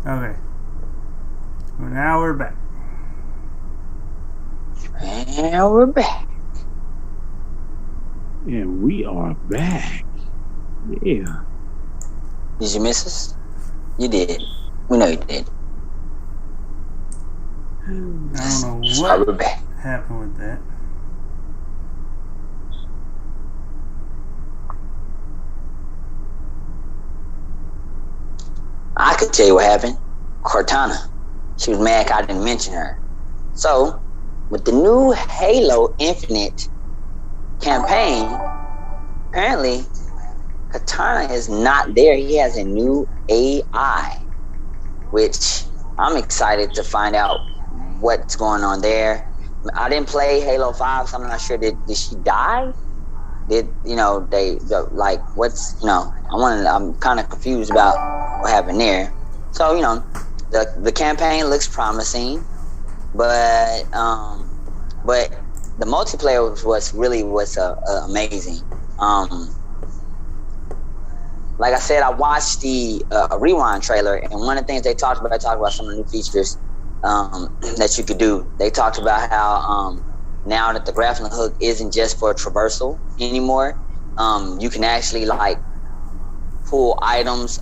Okay. Well, now we're back. And we're back. And we are back. Yeah. Did you miss us? You did. We know you did. I don't know So we're what back. happened with that. I could tell you what happened. Cortana. She was mad I didn't mention her. So, with the new Halo Infinite campaign, apparently Cortana is not there. He has a new AI, which I'm excited to find out what's going on there. I didn't play Halo 5, so I'm not sure. Did she die? Did I'm kind of confused about what happened there. So the campaign looks promising, but the multiplayer was amazing. Like I said, I watched the Rewind trailer, and one of the things they talked about some of the new features that you could do. They talked about how now that the grappling hook isn't just for traversal anymore, you can actually like pull items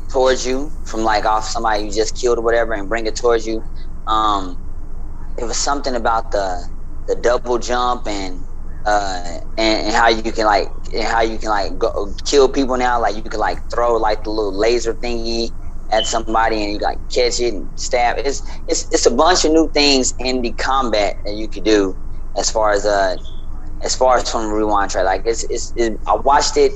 towards you from like off somebody you just killed or whatever and bring it towards you. It was something about the double jump and how you can go kill people now. Like you can like throw like the little laser thingy at somebody and you like catch it and stab. It's a bunch of new things in the combat that you could do as far as from the Rewind trailer. Like I watched it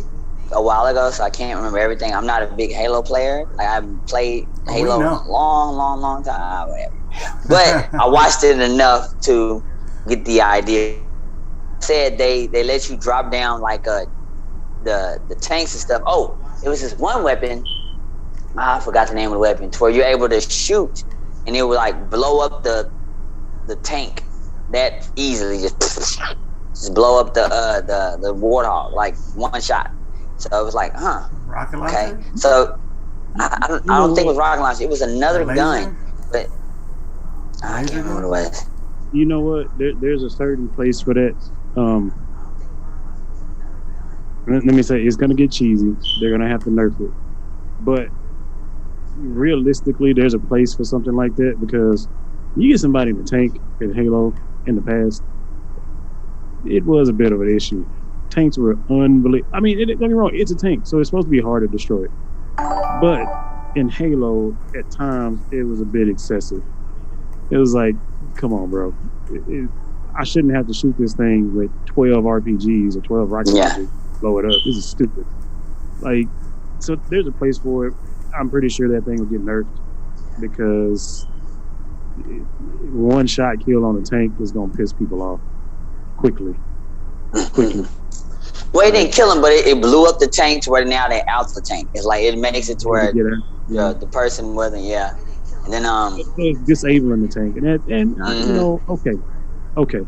a while ago, so I can't remember everything. I'm not a big Halo player. Like I haven't played Halo in a long time, whatever. But I watched it enough to get the idea. Said they let you drop down like the tanks and stuff. Oh, it was this one weapon. I forgot the name of the weapon. To where you're able to shoot and it would like blow up the tank that easily, just blow up the Warthog like one shot. So it was like, Rocket launcher? Okay. So I don't think it was rocket launcher. It was another gun, but I can't remember what it was. You know what? There's a certain place for that. Let me say, it's gonna get cheesy. They're gonna have to nerf it, but realistically, there's a place for something like that because you get somebody in the tank in Halo in the past, it was a bit of an issue. Tanks were unbelievable. I mean, don't get me wrong, it's a tank, so it's supposed to be hard to destroy it. But in Halo, at times, it was a bit excessive. It was like, come on, bro. I shouldn't have to shoot this thing with 12 RPGs or 12 rocket launchers, blow it up. This is stupid. Like, so there's a place for it. I'm pretty sure that thing will get nerfed because one shot kill on a tank is going to piss people off quickly. Well, it didn't kill him, but it blew up the tank to where now they're out the tank. It's like it makes it to where the person wasn't, and then it's disabling the tank, okay,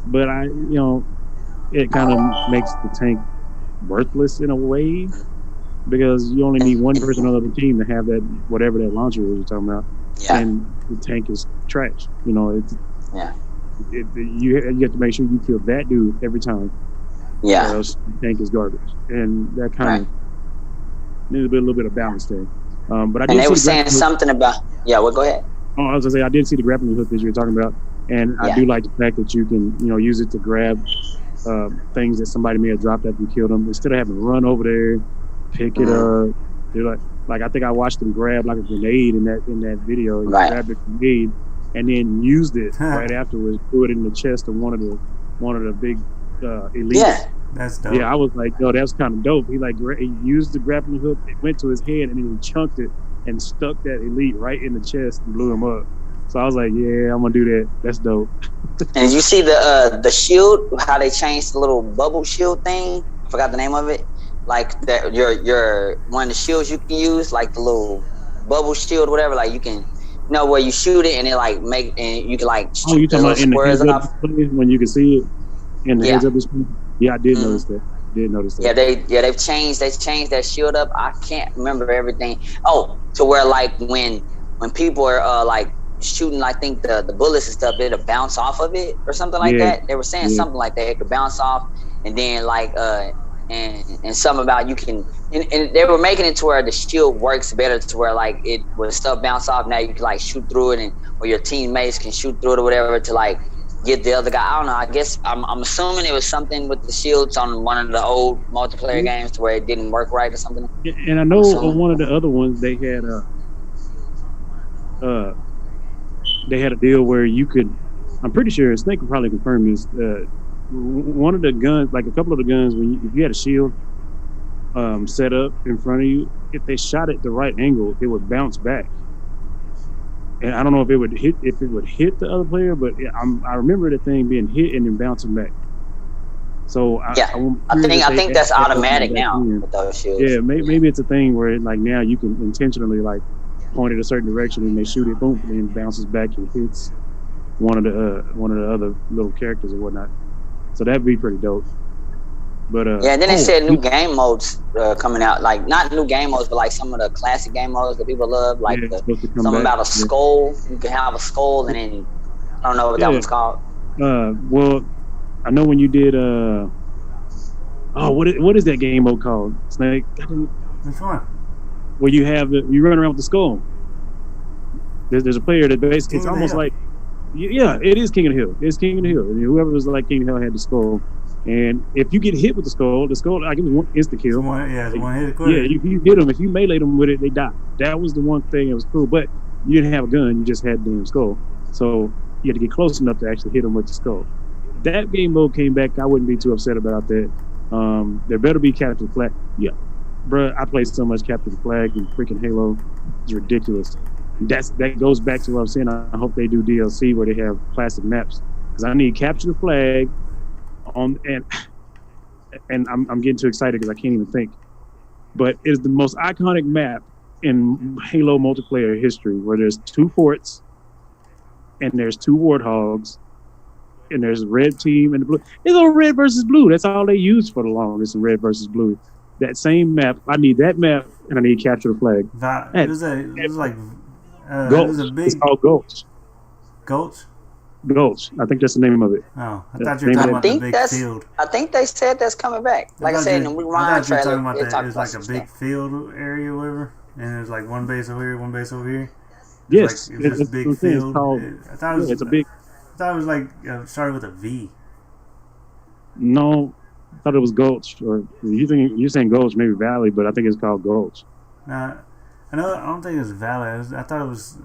but it kind of makes the tank worthless in a way because you only need one person on the team to have that whatever that launcher is you're talking about, and the tank is trash. You have to make sure you kill that dude every time. Yeah, or else the tank is garbage, and that kind of needs a little bit of balance there. But I did they were saying something about go ahead. Oh, I was gonna say I did see the grappling hook that you were talking about, and I do like the fact that you can use it to grab things that somebody may have dropped after you killed them instead of having to run over there, pick it up. They're like I think I watched them grab like a grenade in that video. And grabbed a grenade and then used it right afterwards, threw it in the chest of one of the big elites. Yeah, that's dope. Yeah, I was like, yo, that's kind of dope. He he used the grappling hook, it went to his head, and then he chunked it and stuck that elite right in the chest and blew him up. So I was like, yeah, I'm gonna do that. That's dope. And you see the shield, how they changed the little bubble shield thing? I forgot the name of it. Like that, your one of the shields you can use, like the little bubble shield, whatever. Like you can, where you shoot it and it like make and you can like shoot you talking about in the heads off when you can see it in the heads up display? Yeah, I did notice that. Yeah, they've changed that shield up. I can't remember everything. Oh, to where like when when people are like shooting, I think the bullets and stuff, it'll bounce off of it or something like that. They were saying something like that. It could bounce off, and then like and something about you can, and they were making it to where the shield works better, to where like it when stuff bounce off, now you can like shoot through it, and or your teammates can shoot through it or whatever to like get the other guy. I don't know. I guess I'm assuming it was something with the shields on one of the old multiplayer games to where it didn't work right or something. And I know on one of the other ones they had a deal where you could. I'm pretty sure Snake can probably confirm this. One of the guns, like a couple of the guns, if you had a shield set up in front of you, if they shot at the right angle, it would bounce back. And I don't know if it would hit the other player, but I remember the thing being hit and then bouncing back. So I think that's automatic now with those shields. Yeah, maybe it's a thing where like now you can intentionally like point it a certain direction and they shoot it, boom, and then it bounces back and hits one of the other little characters or whatnot. So that'd be pretty dope. But and then they said new game modes coming out, like not new game modes, but like some of the classic game modes that people love, like something about a skull. You can have a skull, and then I don't know what that one's called. Well, I know when you did what is that game mode called? Snake? Which one? Where you run around with the skull. There's a player that basically it's almost like it is King of the Hill. It's King of the Hill. And whoever was like King of the Hill had the skull. And if you get hit with the skull, like it was one instant kill. One hit. Yeah, you hit them. If you melee them with it, they die. That was the one thing that was cool. But you didn't have a gun. You just had the damn skull. So you had to get close enough to actually hit them with the skull. That game mode came back. I wouldn't be too upset about that. There better be Capture the Flag. Yeah, bruh, I played so much Capture the Flag in freaking Halo. It's ridiculous. That goes back to what I was saying. I hope they do DLC where they have classic maps, because I need Capture the Flag on, and I'm getting too excited because I can't even think. But it's the most iconic map in Halo multiplayer history, where there's 2 forts and there's 2 warthogs and there's a red team and the blue. It's all red versus blue. That's all they use for the longest, red versus blue. That same map, I need that map, and I need Capture the Flag. It was like Gulch. It was a big. It's called Gulch. Gulch. Gulch. I think that's the name of it. Oh, I thought you were talking about the big field. I think they said that's coming back. Like I said in the Rewind trailer, talking about that. It was like a big field area, or whatever, and there's like one base over here, one base over here. Yes, it was just a big field. I thought it was. It's a big. I thought it was like started with a V. No, I thought it was Gulch. Or you're saying Gulch, maybe Valley, but I think it's called Gulch. I don't think it was Valley. I thought it was.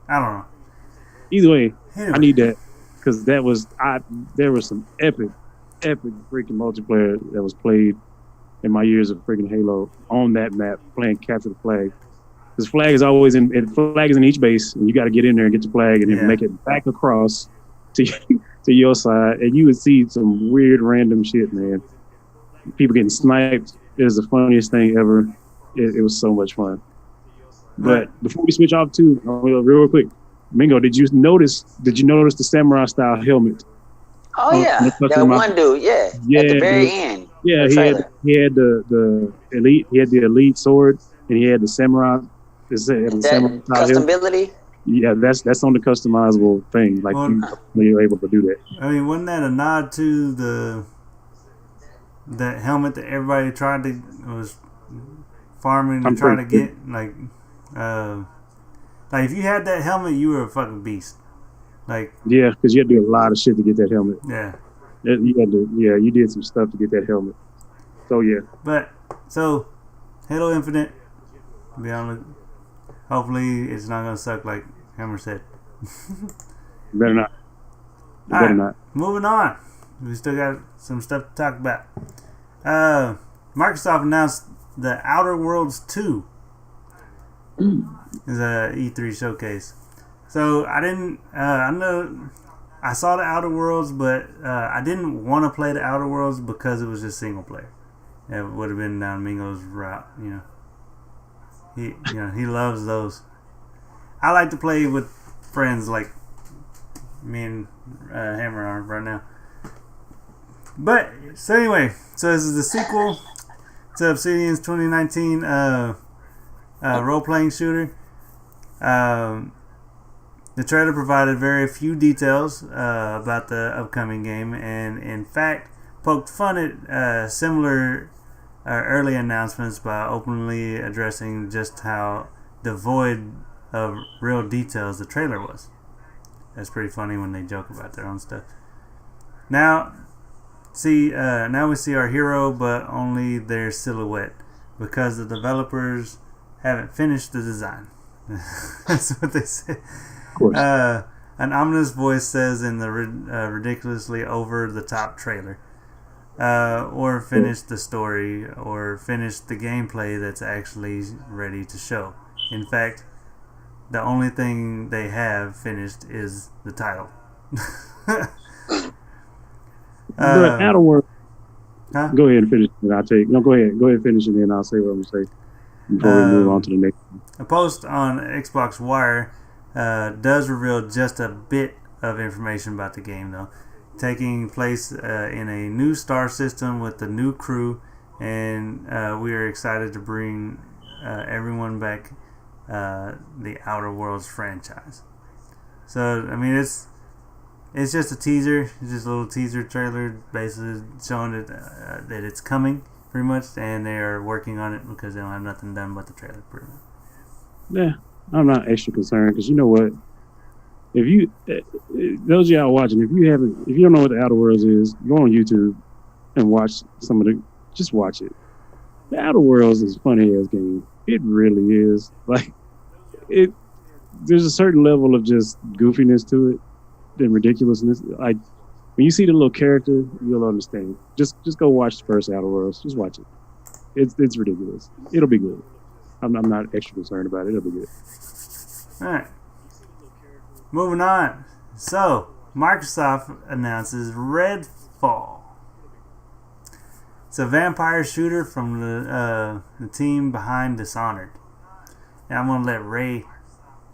I don't know. Either way, anyway. I need that, because there was some epic freaking multiplayer that was played in my years of freaking Halo on that map, playing Capture the Flag. This flag is always flag is in each base, and you got to get in there and get the flag, and then make it back across to your side, and you would see some weird random shit, man. People getting sniped. It was the funniest thing ever. It was so much fun. But before we switch off too, real quick, Mingo, did you notice the samurai style helmet? Oh yeah, that one dude, at the very end. Yeah, he had the elite. He had the elite sword, and he had the samurai. That customability? Yeah, that's on the customizable thing. Like when you're able to do that. I mean, wasn't that a nod to that helmet that everybody was farming and trying to get? Like if you had that helmet, you were a fucking beast. Like because you had to do a lot of shit to get that helmet. Yeah, you did some stuff to get that helmet. So yeah. But so Halo Infinite, to be honest. Hopefully, it's not gonna suck like Hammer said. Better not. Better not. Moving on. We still got some stuff to talk about. Microsoft announced the Outer Worlds 2 is a E3 showcase. So I didn't. I know I saw the Outer Worlds, but I didn't want to play the Outer Worlds because it was just single player. It would have been down Mingo's route, He loves those. I like to play with friends like me and Hammer are right now. But so anyway, so this is the sequel to Obsidian's 2019 role-playing shooter. The trailer provided very few details about the upcoming game, and in fact poked fun at similar early announcements by openly addressing just how devoid of real details the trailer was. That's pretty funny when they joke about their own stuff. Now we see our hero, but only their silhouette, because the developers haven't finished the design. That's what they said. Of course. An ominous voice says in the ridiculously over-the-top trailer. Or finish the story, or finish the gameplay that's actually ready to show. In fact, the only thing they have finished is the title. But Outer Worlds. Huh? Go ahead and finish it. Go ahead. Go ahead and finish it, and then I'll say what I'm going to say before we move on to the next one. A post on Xbox Wire does reveal just a bit of information about the game, though. Taking place in a new star system with a new crew, and we are excited to bring everyone back the Outer Worlds franchise. So, I mean, it's just a teaser. It's just a little teaser trailer, basically showing that it's coming, pretty much, and they are working on it because they don't have nothing done but the trailer, pretty much. Yeah, I'm not extra concerned because you know what? If you, those of y'all watching, if you don't know what the Outer Worlds is, go on YouTube and watch just watch it. The Outer Worlds is a funny ass game. It really is. Like, there's a certain level of just goofiness to it and ridiculousness. Like, when you see the little character, you'll understand. Just go watch the first Outer Worlds. Just watch it. It's ridiculous. It'll be good. I'm not extra concerned about it. It'll be good. All right. Moving on. So, Microsoft announces Redfall. It's a vampire shooter from the team behind Dishonored. And I'm going to let Ray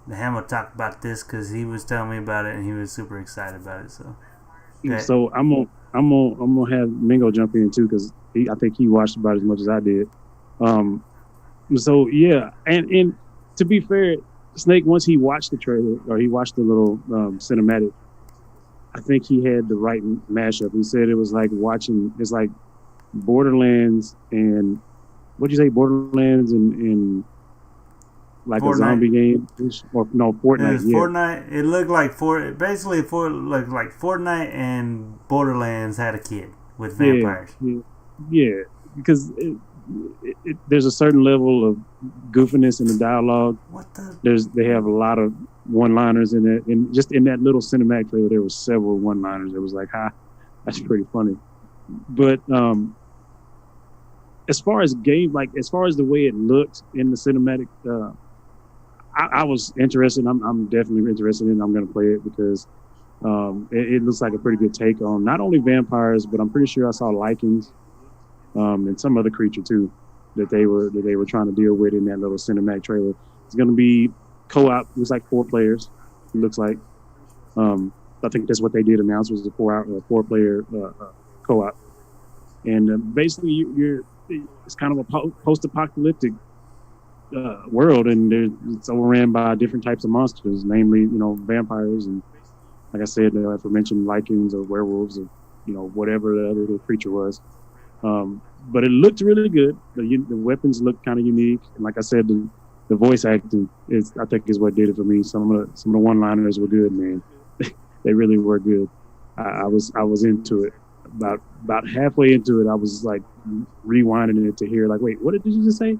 the Hammer talk about this because he was telling me about it and he was super excited about it. So, okay. So I'm gonna have Mingo jump in too because I think he watched about as much as I did. So yeah, and to be fair, Snake, once he watched the trailer or he watched the little cinematic, I think he had the right mashup. He said it was like it's like Borderlands and what'd you say, Borderlands and like Fortnite. A zombie game or no Fortnite. Yeah. Fortnite. It looked like Fortnite and Borderlands had a kid with vampires. Yeah. Because there's a certain level of goofiness in the dialogue. They have a lot of one-liners in it, and just in that little cinematic trailer, there were several one-liners. It was like, that's pretty funny. But as far as the way it looked in the cinematic, I was interested. I'm definitely interested in it. I'm going to play it because it looks like a pretty good take on not only vampires, but I'm pretty sure I saw lichens and some other creature too that they were trying to deal with in that little cinematic trailer. It's going to be co-op. It looks like 4 players. It looks like. I think that's what they did announce was a 4-player co-op. And basically, it's kind of a post-apocalyptic world, and it's overran by different types of monsters, namely, vampires, and like I said, the aforementioned lichens or werewolves or whatever the other creature was. But it looked really good. The weapons looked kind of unique, and like I said, the voice acting is what did it for me. Some of the one-liners were good, man. They really were good. I was into it. About halfway into it, I was like rewinding it to hear like, wait, what did you just say?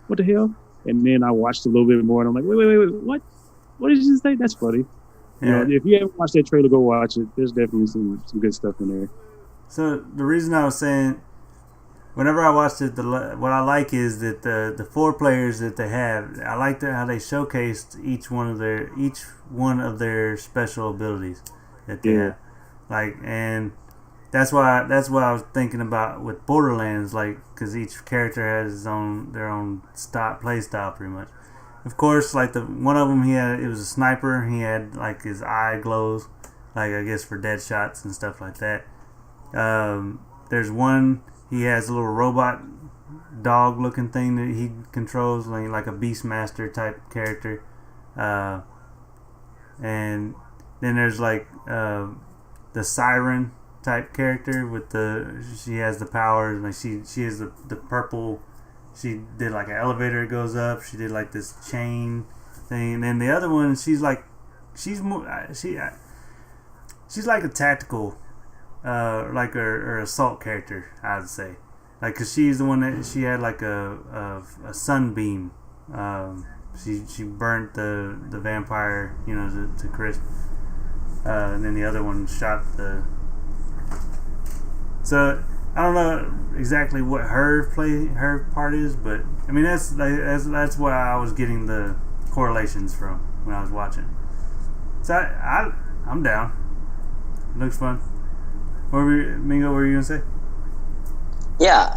What the hell? And then I watched a little bit more, and I'm like, wait, what? What did you just say? That's funny. Yeah. If you haven't watched that trailer, go watch it. There's definitely some good stuff in there. So the reason I was saying, whenever I watched it, what I like is that the 4 players that they have, I like how they showcased each one of their special abilities that they have. Like, and that's why I was thinking about with Borderlands, like, because each character has their own play style pretty much. Of course, like one of them, it was a sniper. He had like his eye glows, like I guess for dead shots and stuff like that. There's one, he has a little robot dog looking thing that he controls, like a Beastmaster type character. And then there's like the Siren type character with she has the powers, like she has the purple. She did like an elevator that goes up. She did like this chain thing. And then the other one, she's like a tactical, like her assault character, I would say. Like, cause she's the one that she had like a sunbeam. She burnt the vampire, to crisp. And then the other one shot the. So I don't know exactly what her part is, but I mean that's where I was getting the correlations from when I was watching. So I'm down. It looks fun. Mingo, what were you gonna say? Yeah,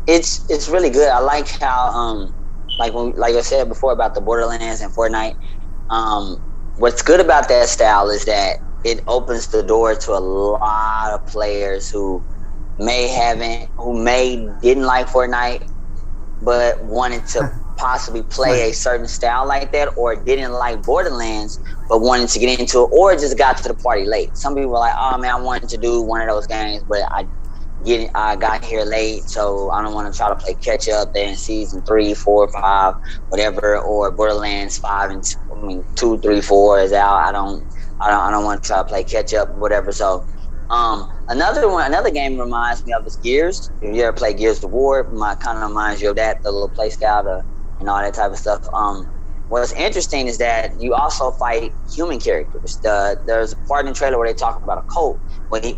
it's really good. I like how like I said before about the Borderlands and Fortnite. What's good about that style is that it opens the door to a lot of players who didn't like Fortnite, but wanted to possibly play a certain style like that, or didn't like Borderlands but wanted to get into it, or just got to the party late. Some people were like, oh man, I wanted to do one of those games, but I got here late, so I don't want to try to play catch up. Then season 3, 4, 5, whatever, or Borderlands 5 and 2, 3, 4 is out. I don't want to try to play catch up, whatever. So another game reminds me of is Gears. If you ever play Gears of War, kind of reminds you of that, the little play style and all that type of stuff. What's interesting is that you also fight human characters. There's a part in the trailer where they talk about a cult,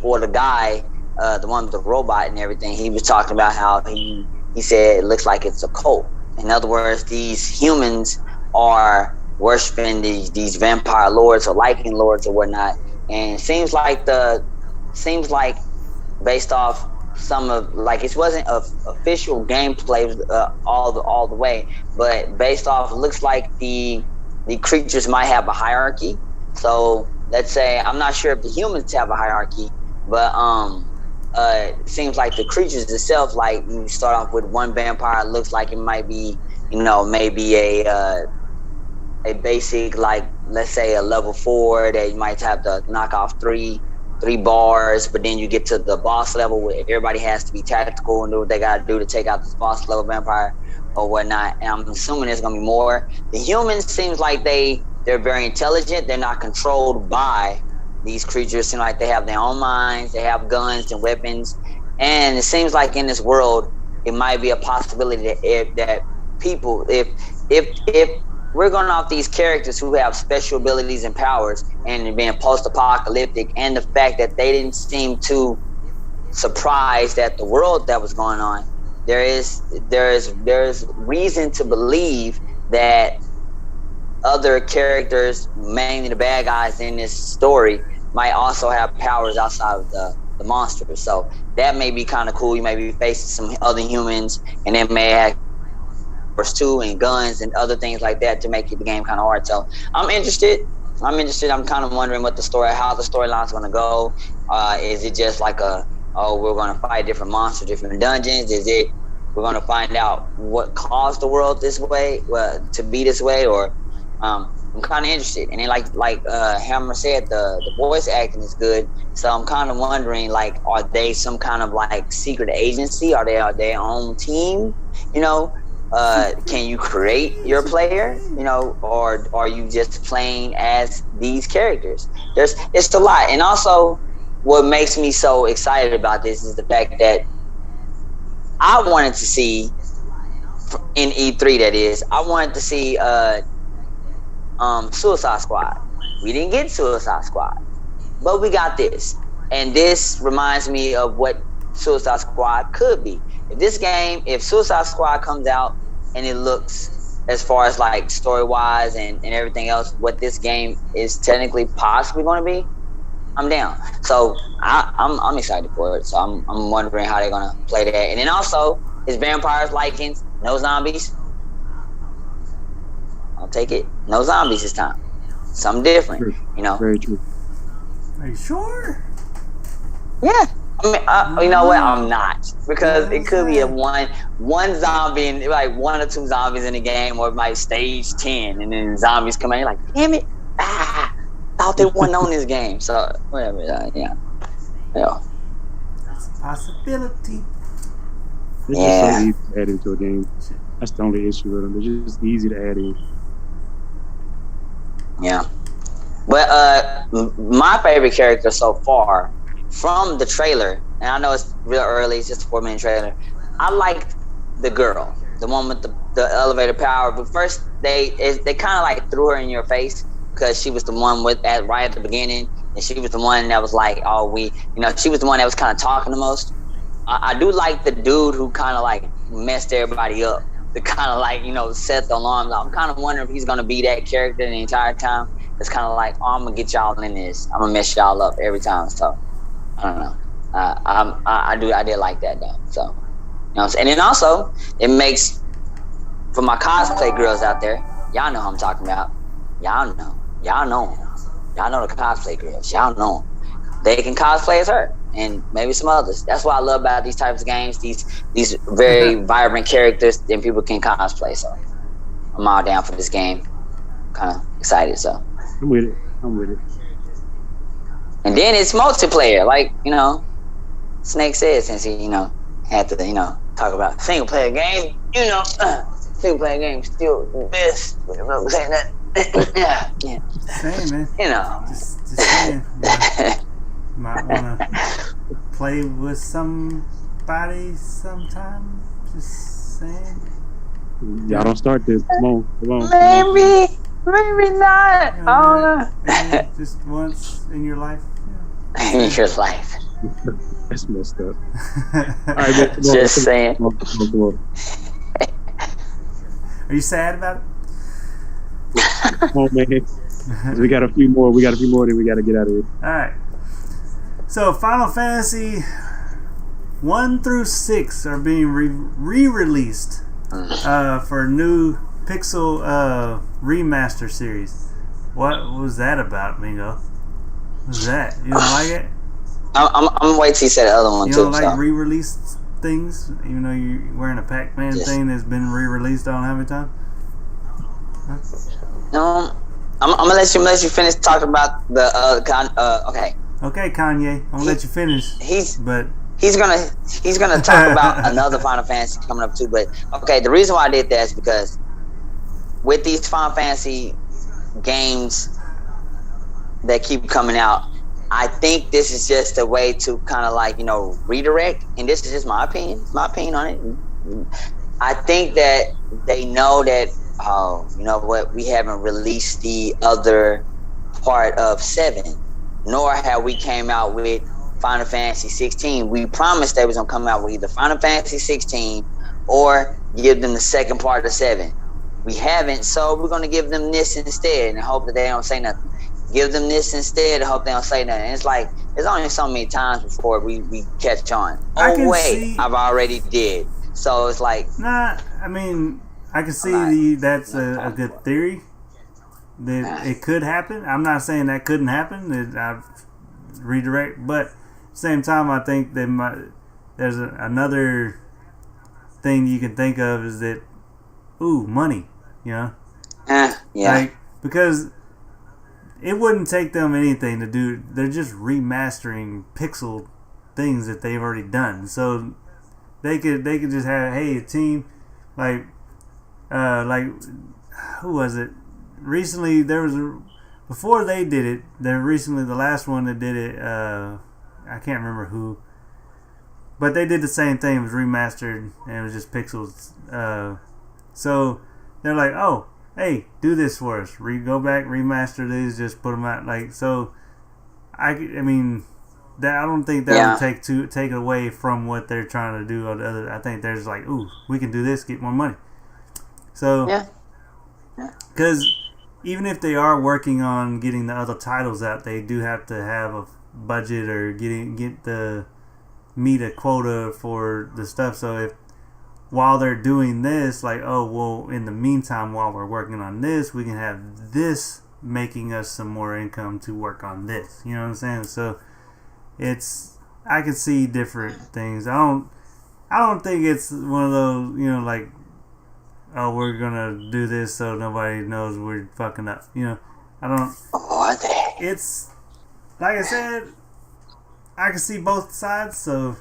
or the guy, the one with the robot and everything, he was talking about how he said it looks like it's a cult. In other words, these humans are worshiping these vampire lords or Lycan lords or whatnot. And it seems like based off some of, like, it wasn't official gameplay all the way, but based off, it looks like the creatures might have a hierarchy. So let's say, I'm not sure if the humans have a hierarchy, but it seems like the creatures itself, like you start off with one vampire, it looks like it might be, maybe a basic, like, let's say a level 4 that you might have to knock off three bars, but then you get to the boss level where everybody has to be tactical and do what they got to do to take out this boss level vampire or whatnot. And I'm assuming there's going to be more. The humans seems like they're very intelligent. They're not controlled by these creatures. Seem like they have their own minds. They have guns and weapons. And it seems like in this world, it might be a possibility that people, if we're going off these characters who have special abilities and powers and being post-apocalyptic, and the fact that they didn't seem too surprised at the world that was going on, there is reason to believe that other characters, mainly the bad guys in this story, might also have powers outside of the monsters. So that may be kind of cool. You may be facing some other humans, and they may have too, and guns and other things like that to make the game kind of hard. So I'm interested. I'm kind of wondering how the storyline's going to go. Is it just like we're going to fight different monsters, different dungeons? Is it we're going to find out what caused the world this way, to be this way? Or I'm kind of interested. And then like Hammer said, the voice acting is good. So I'm kind of wondering, like, are they some kind of like secret agency? Are they their own team? Can you create your player, or are you just playing as these characters? It's a lot. And also, what makes me so excited about this is the fact that I wanted to see, in E3 that is, I wanted to see Suicide Squad. We didn't get Suicide Squad, but we got this. And this reminds me of what Suicide Squad could be. If Suicide Squad comes out and it looks, as far as like story-wise and everything else, what this game is technically possibly going to be, I'm down. So I'm excited for it. So I'm wondering how they're going to play that. And then also, is vampires, Lycans, no zombies? I'll take it. No zombies this time. Something different, Very true. Are you sure? Yeah. I mean, you know what? I'm not, because it could be a one zombie and like 1 or 2 zombies in the game, or it might stage 10, and then zombies come in. You're like, damn it! Thought they weren't on this game. So whatever. Yeah. That's a possibility. It's just so easy to add into a game. That's the only issue with them. They're just easy to add in. Yeah. But my favorite character so far from the trailer, and I know it's real early, it's just a 4-minute trailer. I liked the girl, the one with the elevator power. But first, they kind of like threw her in your face because she was the one right at the beginning, and she was the one that was like, she was the one that was kind of talking the most. I do like the dude who kind of like messed everybody up. To kind of like, set the alarms. I'm kind of wondering if he's gonna be that character the entire time. It's kind of like, I'm gonna get y'all in this. I'm gonna mess y'all up every time. So I don't know. I did like that though. So and then also it makes, for my cosplay girls out there, y'all know who I'm talking about. Y'all know the cosplay girls. Y'all know them. They can cosplay as her, and maybe some others. That's what I love about these types of games. These very vibrant characters, and people can cosplay. So I'm all down for this game. Kind of excited. So I'm with it. And then it's multiplayer, like Snake said, since he had to talk about single player game. Single player game still the best. I'm saying that. yeah. Same, man. Just saying. Might want to play with somebody sometime. Just saying. Y'all don't start this. Come on. Maybe not. I don't know. Maybe just once in your life. Yeah. In your life. That's messed up. All right, just saying. Come on. Are you sad about it? Come on, man. We got a few more. Then we got to get out of here. All right. So Final Fantasy 1 through 6 are being re-released for new Pixel remaster series. What was that about, Mingo? What was that? You don't like it? I'm waiting till you say the other one you too. You don't like re-released things, even though you're wearing a Pac-Man thing that's been re-released on how many times? No, I'm gonna let you finish talking about the okay. Okay, Kanye, I'm gonna let you finish. He's gonna talk about another Final Fantasy coming up too. But okay, the reason why I did that is because with these Final Fantasy games that keep coming out, I think this is just a way to kind of like redirect. And this is just my opinion. My opinion on it. I think that they know that we haven't released the other part of 7. Nor have we came out with Final Fantasy 16. We promised they was gonna come out with either Final Fantasy 16 or give them the second part of 7. We haven't, so we're gonna give them this instead and hope that they don't say nothing. Give them this instead and hope they don't say nothing. And it's like there's only so many times before we catch on. I've already did. So it's like I mean, I can see that's a good theory. That it could happen. I'm not saying that couldn't happen. I've redirect, but at the same time, I think there's another thing you can think of is that money. Because it wouldn't take them anything to do. They're just remastering pixel things that they've already done. So they could just have a team like who was it? Recently, before they did it, the last one that did it, I can't remember who, but they did the same thing. It was remastered and it was just pixels. So they're like, oh, hey, do this for us. Go back, remaster these, just put them out. I mean, that I don't think that would take away from what they're trying to do. I think they're just like, ooh, we can do this, get more money. So, because even if they are working on getting the other titles out, they do have to have a budget or meet a quota for the stuff. So while they're doing this, in the meantime, while we're working on this, we can have this making us some more income to work on this. You know what I'm saying? So it's I can see different things. I don't think it's one of those, like, oh, we're gonna do this so nobody knows we're fucking up. I don't. It's like I said, I can see both sides, so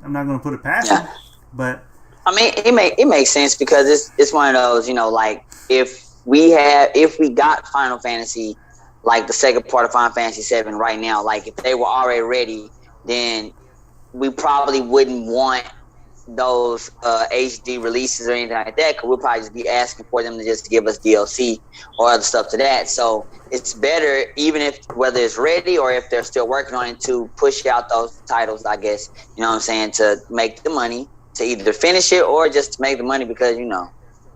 I'm not gonna put it past them. But I mean, it makes sense because it's one of those, like if we got Final Fantasy, like the second part of Final Fantasy VII right now, like if they were already ready, then we probably wouldn't want those HD releases or anything like that, because we'll probably just be asking for them to just give us DLC or other stuff to that. So it's better, even if whether it's ready or if they're still working on it, to push out those titles, I guess, you know what I'm saying, to make the money, to either finish it or just to make the money because,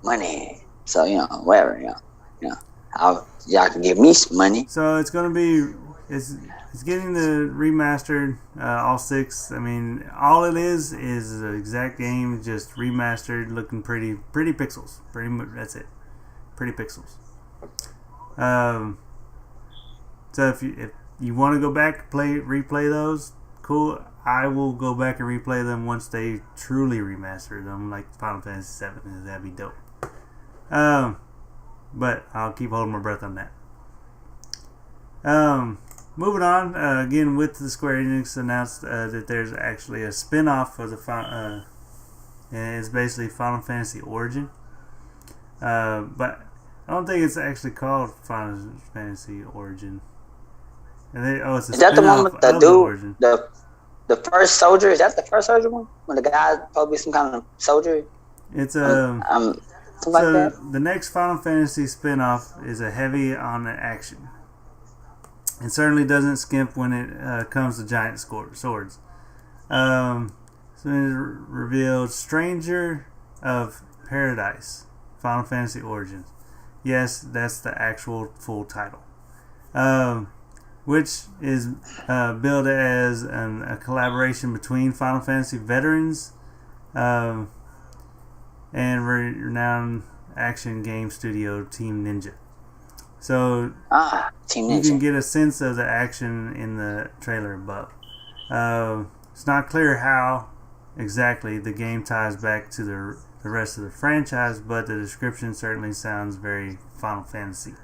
money. So, whatever, y'all can give me some money. So it's going to be, it's getting the remastered, all 6. I mean, all it is the exact game, just remastered, looking pretty pixels. Pretty much, that's it. Pretty pixels. So if you want to go back replay those, cool. I will go back and replay them once they truly remaster them, like Final Fantasy VII. That'd be dope. But I'll keep holding my breath on that. Moving on, again with the Square Enix announced that there's actually a spin-off of the and it's basically Final Fantasy Origin. But I don't think it's actually called Final Fantasy Origin. And it's a is that the one with the dude, the first soldier? Is that the first soldier one? When the guy's probably some kind of soldier? It's something like so that. The next Final Fantasy spin-off is a heavy on the action. It certainly doesn't skimp when it comes to giant swords. So it revealed Stranger of Paradise, Final Fantasy Origins. Yes, that's the actual full title. Which is billed as a collaboration between Final Fantasy veterans and renowned action game studio Team Ninja. So Team Ninja. You can get a sense of the action in the trailer above. It's not clear how exactly the game ties back to the rest of the franchise, but the description certainly sounds very Final Fantasy.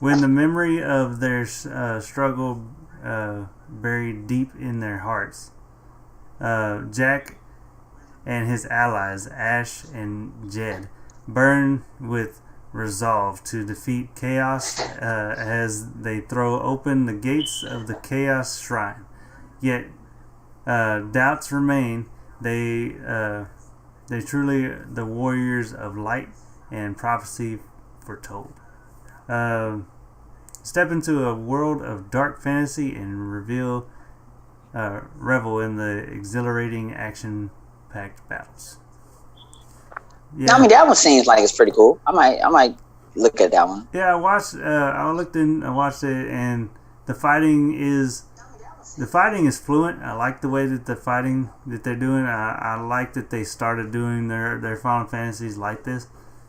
When the memory of their struggle buried deep in their hearts, Jack and his allies, Ash and Jed, burn with resolve to defeat Chaos as they throw open the gates of the Chaos Shrine. Yet doubts remain. They truly the warriors of light and prophecy foretold. Step into a world of dark fantasy and revel in the exhilarating action-packed battles. Yeah. I mean, that one seems like it's pretty cool. I might look at that one. Yeah, I watched it, and the fighting is fluent. I like the way that the fighting that they're doing. I like that they started doing their Final Fantasies like this,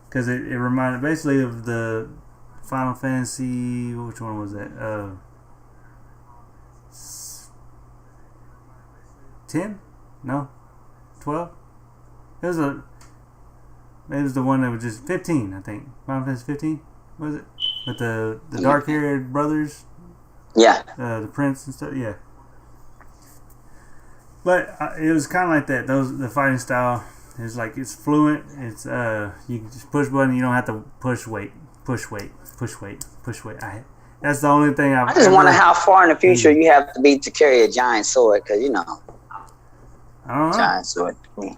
because it reminded basically of the Final Fantasy. Which one was that? 10? No, 12. It was the one that was just 15, I think. Final Fantasy 15, was it? With the dark-haired brothers. Yeah. The prince and stuff. Yeah. But it was kind of like that. The fighting style is like it's fluent. It's you can just push button. You don't have to push weight. That's the only thing I just wonder how far in the future you have to be to carry a giant sword, because I don't know. Giant sword. I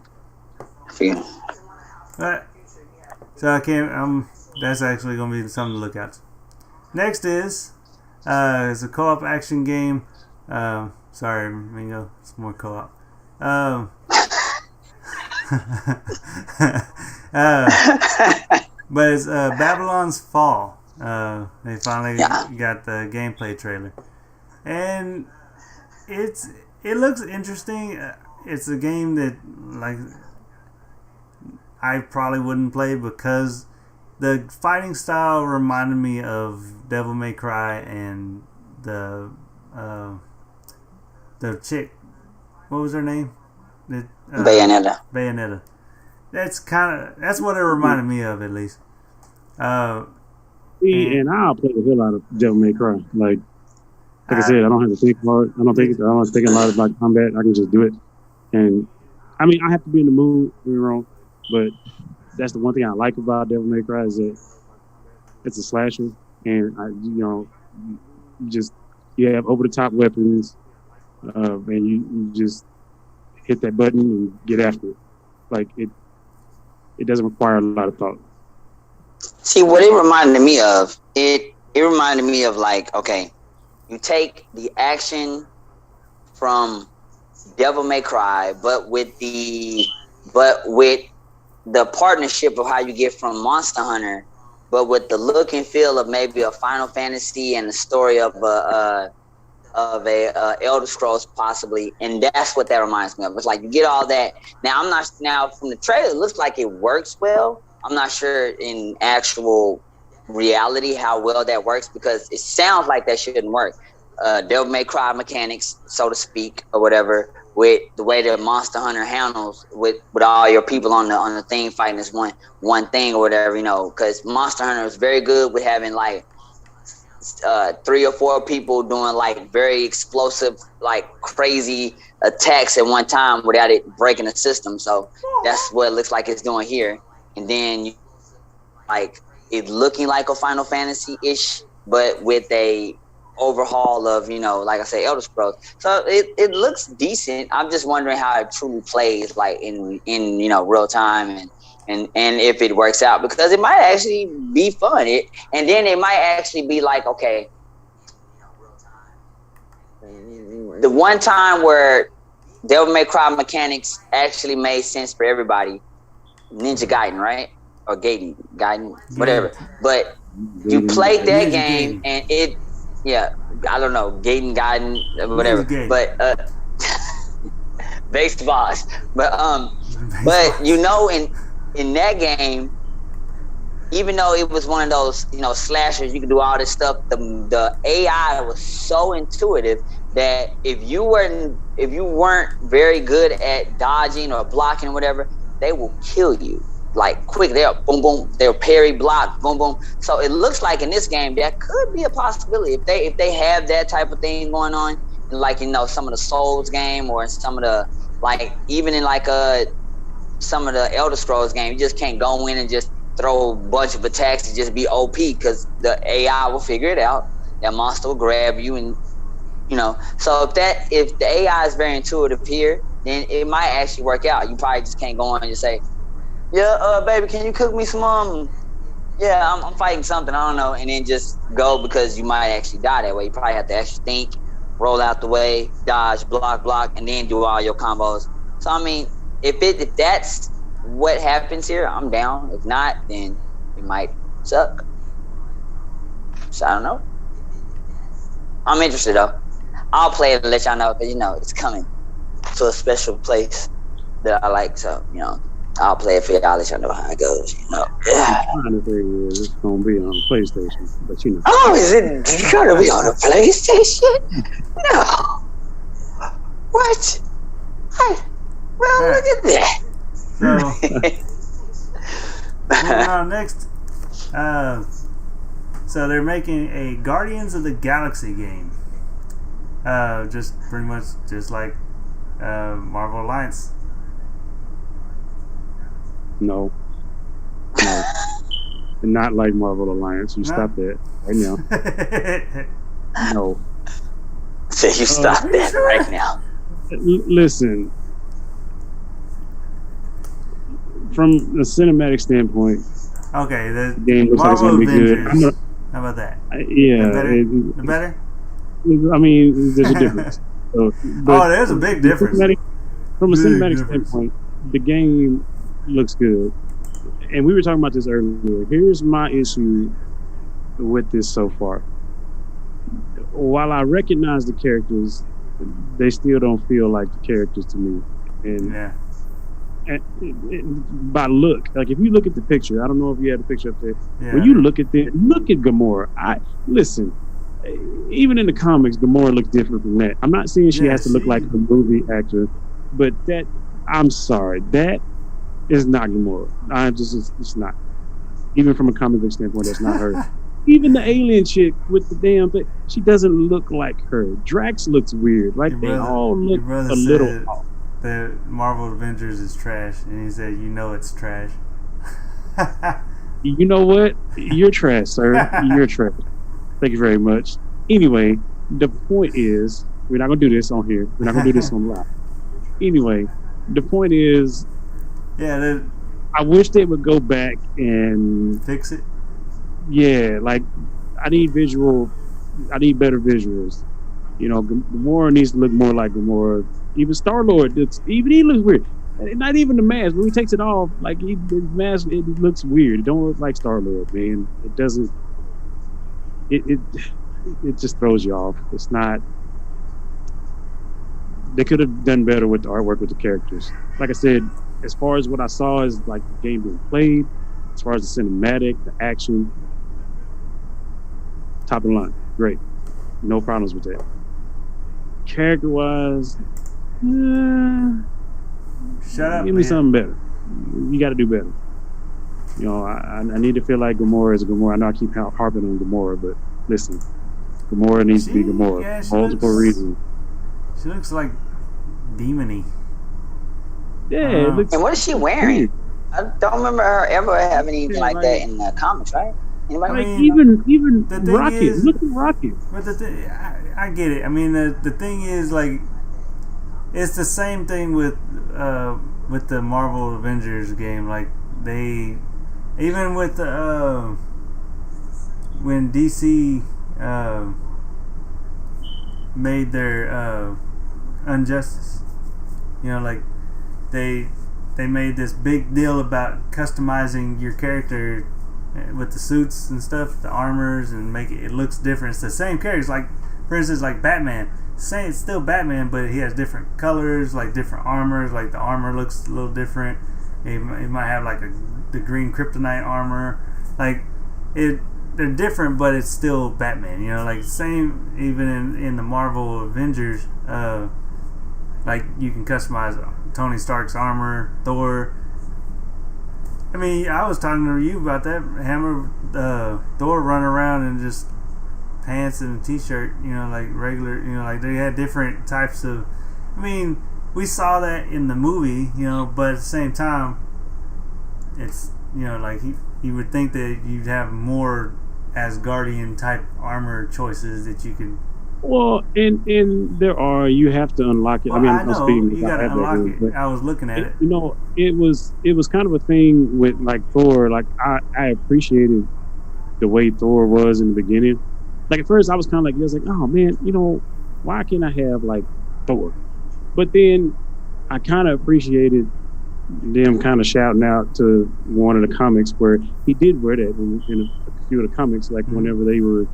feel. But so I can't. That's actually gonna be something to look at. Next is it's a co-op action game. Sorry, Mingo. It's more co-op. But it's Babylon's Fall. They finally got the gameplay trailer, and it looks interesting. It's a game that I probably wouldn't play because the fighting style reminded me of Devil May Cry and the chick what was her name? Bayonetta. Bayonetta. That's what it reminded me of, at least. And I'll play the hell out of Devil May Cry. Like I said, I don't have to think hard. I don't have to think a lot about combat. I can just do it. And I mean, I have to be in the mood. Don't get me wrong, but that's the one thing I like about Devil May Cry is that it's a slasher, and you have over the top weapons, and you just hit that button and get after it. Like it doesn't require a lot of thought. See, what it reminded me of, it reminded me of like, okay, you take the action from Devil May Cry, but with the partnership of how you get from Monster Hunter, but with the look and feel of maybe a Final Fantasy and the story of a Elder Scrolls possibly, and that's what that reminds me of. It's like you get all that. Now from the trailer, it looks like it works well. I'm not sure in actual reality how well that works because it sounds like that shouldn't work. Devil May Cry mechanics, so to speak, or whatever, with the way that Monster Hunter handles with all your people on the thing fighting this one thing or whatever, because Monster Hunter is very good with having like 3 or 4 people doing like very explosive, like crazy attacks at one time without it breaking the system. So that's what it looks like it's doing here. And then like it looking like a Final Fantasy-ish, but with a overhaul of, like I say, Elder Scrolls. So it looks decent. I'm just wondering how it truly plays like in real time and if it works out, because it might actually be fun. And then it might actually be like, okay, the one time where Devil May Cry mechanics actually made sense for everybody, Ninja Gaiden, right? Or Gaiden, whatever. But you played that game and it, I don't know, Gaiden, whatever. But based boss. But in that game, even though it was one of those, slashers, you could do all this stuff, the AI was so intuitive that if you weren't very good at dodging or blocking or whatever, they will kill you like quick. They'll boom boom, they'll parry, block, boom boom. So it looks like in this game that could be a possibility if they have that type of thing going on, like some of the Souls game or some of the like even in like some of the Elder Scrolls game, you just can't go in and just throw a bunch of attacks and just be OP because the AI will figure it out. That monster will grab you and So if the AI is very intuitive here, then it might actually work out. You probably just can't go in and just say, baby, can you cook me some? I'm fighting something, I don't know, and then just go because you might actually die that way. You probably have to actually think, roll out the way, dodge, block, and then do all your combos. So I mean, if that's what happens here, I'm down. If not, then it might suck. So I don't know. I'm interested though. I'll play it and let y'all know because it's coming to a special place that I like. So I'll play it for y'all, let y'all know how it goes. Yeah. It's gonna be on PlayStation, but Oh, is it gonna be on a PlayStation? No. What? Well, look at that. So, moving on next. So they're making a Guardians of the Galaxy game. Just pretty much just like Marvel Alliance. No. Not like Marvel Alliance. You stop that right now. No. So you stop that right now. Listen. From a cinematic standpoint, okay, the game looks like it's gonna be good. How about that? The better? I mean, there's a difference. There's a big difference. From a cinematic standpoint, the game looks good. And we were talking about this earlier. Here's my issue with this so far. While I recognize the characters, they still don't feel like the characters to me. And by look, like if you look at the picture, I don't know if you had the picture up there. Yeah. When you look at Gamora, listen. Even in the comics, Gamora looks different from that. I'm not saying she has to look like a movie actor, but that I'm sorry, that is not Gamora. It's not. Even from a comic book standpoint, that's not her. Even the alien chick with the damn thing, she doesn't look like her. Drax looks weird. Like they all look a little off. The Marvel Avengers is trash, and he said, "You know it's trash." You know what? You're trash, sir. You're trash. Thank you very much. Anyway, the point is, we're not gonna do this on here. We're not gonna do this on live. Anyway, the point is, yeah, I wish they would go back and fix it. Yeah, like I need better visuals. You know, Gamora needs to look more like Gamora. Even Star-Lord, even he looks weird. Not even the mask. When he takes it off, like the mask, it looks weird. It don't look like Star-Lord, man. It doesn't. It just throws you off. It's not. They could have done better with the artwork with the characters. Like I said, as far as what I saw is like the game being played, as far as the cinematic, the action, top of the line, great, no problems with that. Character-wise, shut up. Give me something better. You got to do better. You know, I need to feel like Gamora is a Gamora. I know I keep harping on Gamora, but listen, Gamora needs to be Gamora. Yeah, multiple reasons. She looks like demony. Yeah. It looks and what is she wearing? I don't remember her ever having anything like that in the comics, right? Anybody? Like even Rocket. Look at Rocket. But I get it. I mean, the thing is, like, it's the same thing with the Marvel Avengers game. Like, they even with when DC made their Injustice, you know, like they made this big deal about customizing your character with the suits and stuff, the armors, and make it looks different. It's the same characters. Like, for instance, like Batman. It's still Batman, but he has different colors, like different armors. Like the armor looks a little different. He might have like the green kryptonite armor. Like they're different, but it's still Batman. You know, like same even in the Marvel Avengers. Like you can customize Tony Stark's armor, Thor. I mean, I was talking to you about that. Hammer, Thor running around in just pants and a t-shirt, you know, like regular, you know, like they had different types of. I mean, we saw that in the movie, you know, but at the same time, it's, you know, like you would think that you'd have more Asgardian type armor choices that you could. Well, and you have to unlock it. Well, I know you got to unlock it. I was looking at it. You know, it was kind of a thing with like Thor. Like I appreciated the way Thor was in the beginning. Like at first, I was kind of like, oh man, you know, why can't I have like Thor? But then I kind of appreciated them kind of shouting out to one of the comics where he did wear that in a few of the comics, like whenever they were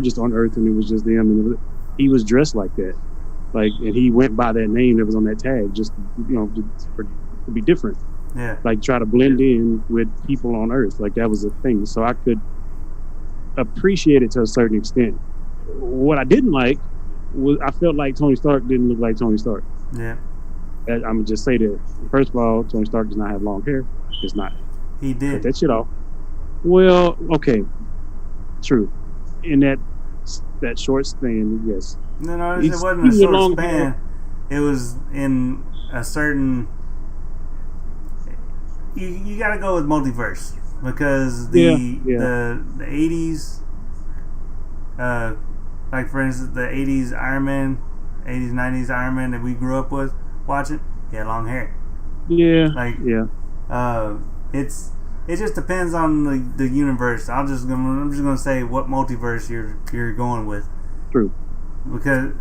just on Earth and it was just them, and he was dressed like that, like, and he went by that name that was on that tag, just, you know, to be different. Yeah. Like try to blend in with people on Earth, like that was a thing. So I could appreciate it to a certain extent. What I didn't like was I felt like Tony Stark didn't look like Tony Stark. Yeah. I'm gonna just say that. First of all, Tony Stark does not have long hair. It's not. He did. Cut that shit off. Well, okay. True. In that short span, yes. No, it wasn't a short span. It was in a certain. You got to go with multiverse because the 80s, like for instance the 80s Iron Man, 80s 90s Iron Man that we grew up with watching, he had long hair. Yeah. Like yeah. It just depends on the universe. I'm just gonna say what multiverse you're going with. True. Because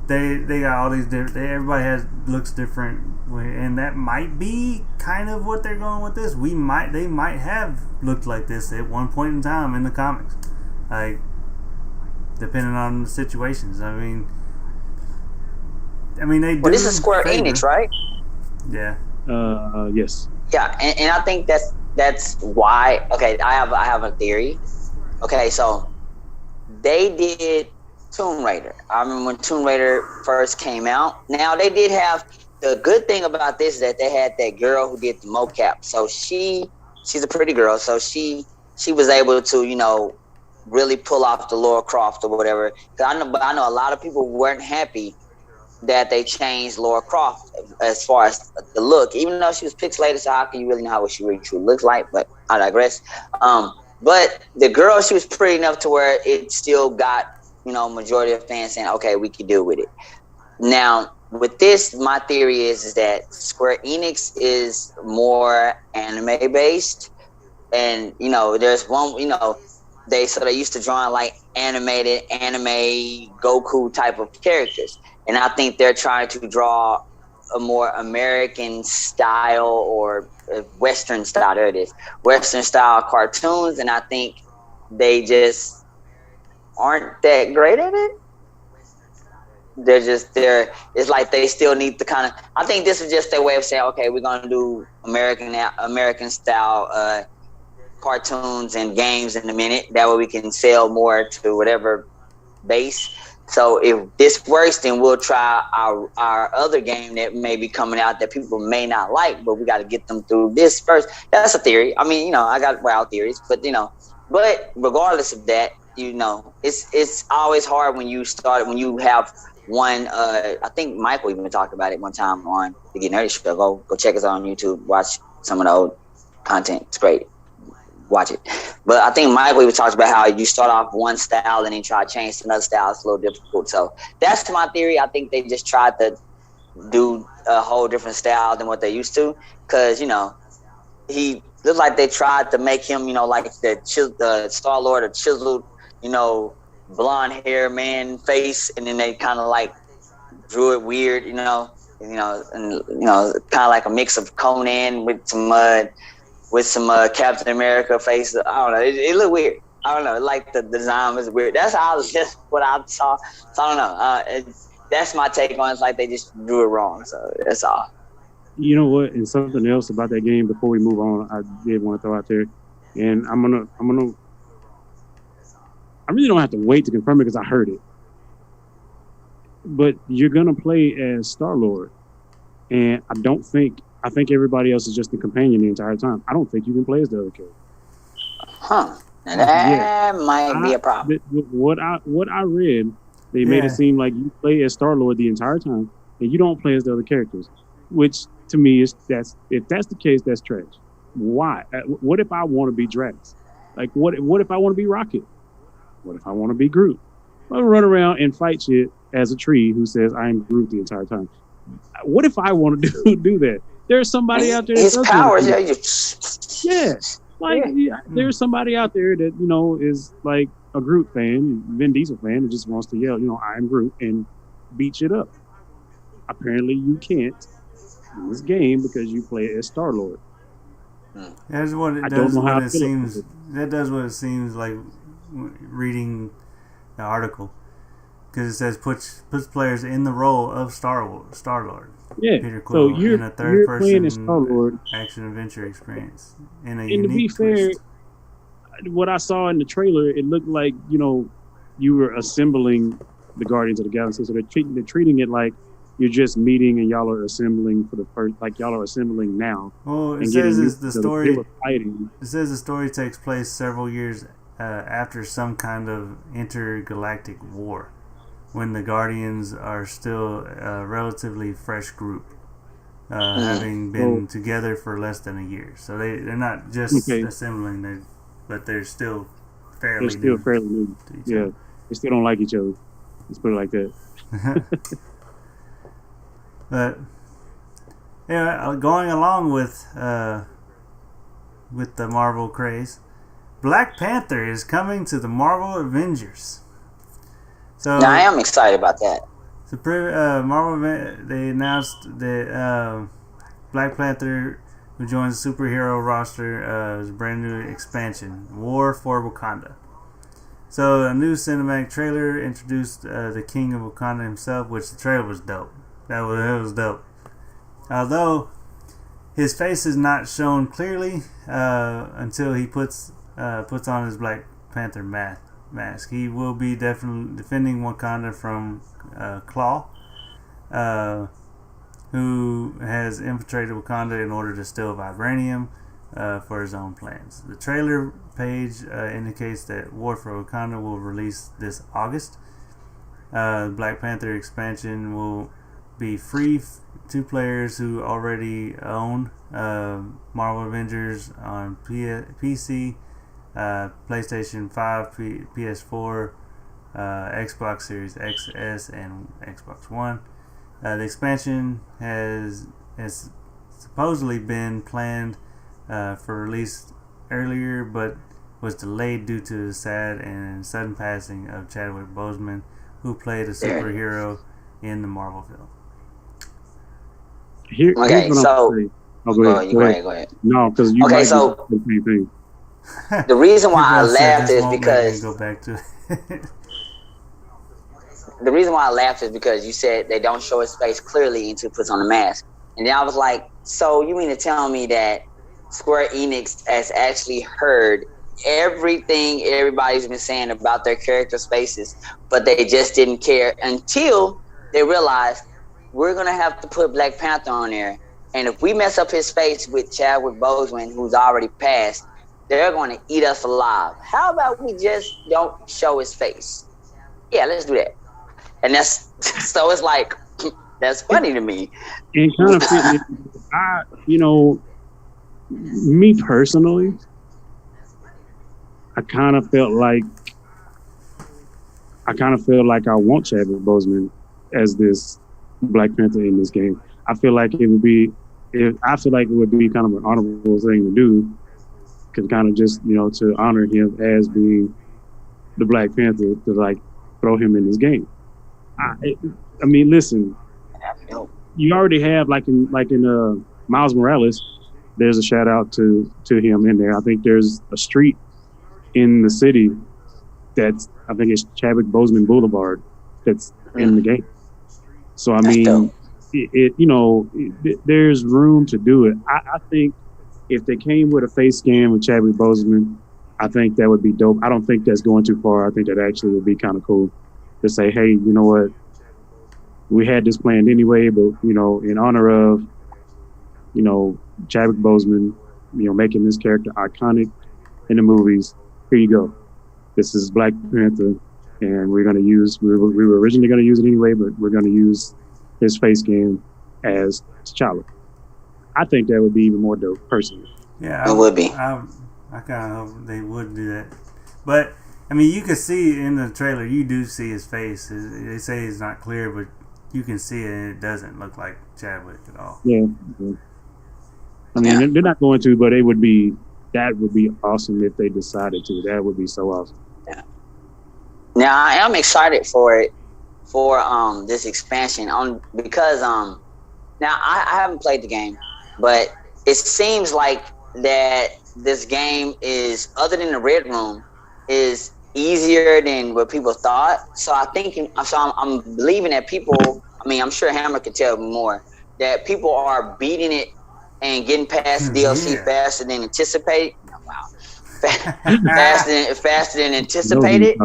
they got all these different. Everybody looks different, and that might be kind of what they're going with this. They might have looked like this at one point in time in the comics, like depending on the situations. I mean they. Well, this is Square Enix, right? Yeah. Yes. Yeah, and I think that's why. Okay, I have a theory. Okay, so they did Tomb Raider. I remember when Tomb Raider first came out. Now they did have the good thing about this is that they had that girl who did the mocap. So she's a pretty girl. So she was able to, you know, really pull off the Lara Croft or whatever. I know a lot of people weren't happy that they changed Lara Croft as far as the look, even though she was pixelated. So how can you really know how she really truly looks like? But I digress. But the girl, she was pretty enough to where it still got, you know, majority of fans saying, okay, we can deal with it. Now, with this, my theory is that Square Enix is more anime based. And, you know, there's one, you know, they used to drawing like animated anime Goku type of characters. And I think they're trying to draw a more American style or Western style. There it is. Western style cartoons. And I think they just aren't that great at it. It's like they still need to kind of, I think this is just their way of saying, okay, we're going to do American style cartoons and games in a minute. That way we can sell more to whatever base. So if this works, then we'll try our other game that may be coming out that people may not like, but we got to get them through this first. That's a theory. I mean, you know, I got wild theories, but you know, but regardless of that, you know, it's always hard when you have one. I think Michael even talked about it one time on the Get Nerdy Show. Go check us out on YouTube. Watch some of the old content. It's great. Watch it. But I think Michael even talked about how you start off one style and then try to change to another style. It's a little difficult. So that's my theory. I think they just tried to do a whole different style than what they used to. Because, you know, he looks like they tried to make him, you know, like the Star-Lord, a chiseled, you know, blonde hair man face. And then they kind of like drew it weird, and, kind of like a mix of Conan with some Captain America face. I don't know. It looked weird. I don't know. Like the design was weird. That's just what I saw. So I don't know. That's my take on it. It's like they just drew it wrong. So that's all. You know what? And something else about that game before we move on, I did want to throw out there, and I really don't have to wait to confirm it because I heard it. But you're gonna play as Star-Lord, and I think everybody else is just the companion the entire time. I don't think you can play as the other character. Huh. That might be a problem. What I read, they made it seem like you play as Star-Lord the entire time, and you don't play as the other characters. Which to me if that's the case, that's trash. Why? What if I want to be Drax? Like what if I want to be Rocket? What if I want to be Groot? I'll run around and fight shit as a tree who says I am Groot the entire time. What if I want to do that? There's somebody out there. His powers, there's somebody out there that, you know, is like a Groot fan, Vin Diesel fan, and just wants to yell, you know, I am Groot, and beat shit up. Apparently, you can't in this game because you play as Star-Lord. That's what it does. What it seems. That does what it seems like reading the article, because it says puts players in the role of Star-Lord. Yeah, Peter Quill, so you're playing as Star-Lord action adventure experience in a and unique to be fair, twist. What I saw in the trailer, it looked like, you know, you were assembling the Guardians of the Galaxy. So they're treating it like you're just meeting and y'all are assembling for the first, like y'all are assembling now. Well, it says the story. It says the story takes place several years after some kind of intergalactic war, when the Guardians are still a relatively fresh group, having been together for less than a year. So they're not just assembling, but they're still fairly new to each other. They still don't like each other. Let's put it like that. But yeah, going along with the Marvel craze, Black Panther is coming to the Marvel Avengers. So now, I am excited about that. So Marvel, they announced that Black Panther, who joins the superhero roster, is a brand new expansion, War for Wakanda. So a new cinematic trailer introduced the King of Wakanda himself, which the trailer was dope. It was dope. Although his face is not shown clearly until he puts on his Black Panther mask. He will be definitely defending Wakanda from Claw, who has infiltrated Wakanda in order to steal vibranium for his own plans. The trailer page indicates that War for Wakanda will release this August. Black Panther expansion will be free to players who already own Marvel Avengers on PC, PlayStation 5, PS4, Xbox Series XS, and Xbox One. The expansion has supposedly been planned for release earlier, but was delayed due to the sad and sudden passing of Chadwick Boseman, who played a superhero in the Marvel film. Okay, so go ahead. No, because you okay, so the same thing. The reason why I laughed is because go back to the reason why I laughed is because you said they don't show his face clearly until he puts on the mask, and then I was like, so you mean to tell me that Square Enix has actually heard everything everybody's been saying about their character spaces, but they just didn't care until they realized we're gonna have to put Black Panther on there, and if we mess up his face with Chadwick Boseman, who's already passed, they're going to eat us alive. How about we just don't show his face? Yeah, let's do that. And that's so it's like that's funny to me. And kind of me personally, I kind of felt like I want Chadwick Boseman as this Black Panther in this game. I feel like it would be kind of an honorable thing to do, to kind of just to honor him as being the Black Panther, to like throw him in this game. I mean, listen, you already have like in Miles Morales. There's a shout out to him in there. I think there's a street in the city that's, I think it's Chadwick Boseman Boulevard, that's in the game. So I mean, there's room to do it. I think if they came with a face scan with Chadwick Boseman, I think that would be dope. I don't think that's going too far. I think that actually would be kind of cool to say, hey, you know what? We had this planned anyway, but in honor of Chadwick Boseman, making this character iconic in the movies, here you go. This is Black Panther, and we were originally going to use it anyway, but we're going to use his face scan as T'Challa. I think that would be even more dope, personally. Yeah, it would be. I kind of hope they would do that. But, I mean, you can see in the trailer, you do see his face. They say it's not clear, but you can see it, and it doesn't look like Chadwick at all. Yeah. I mean, they're not going to, but that would be awesome if they decided to. That would be so awesome. Yeah. Now, I am excited for it, for this expansion, because now I haven't played the game, but it seems like that this game is, other than the Red Room, is easier than what people thought. So I'm believing that people, I mean, I'm sure Hammer could tell me more, that people are beating it and getting past the DLC faster than anticipated. Wow. faster than anticipated.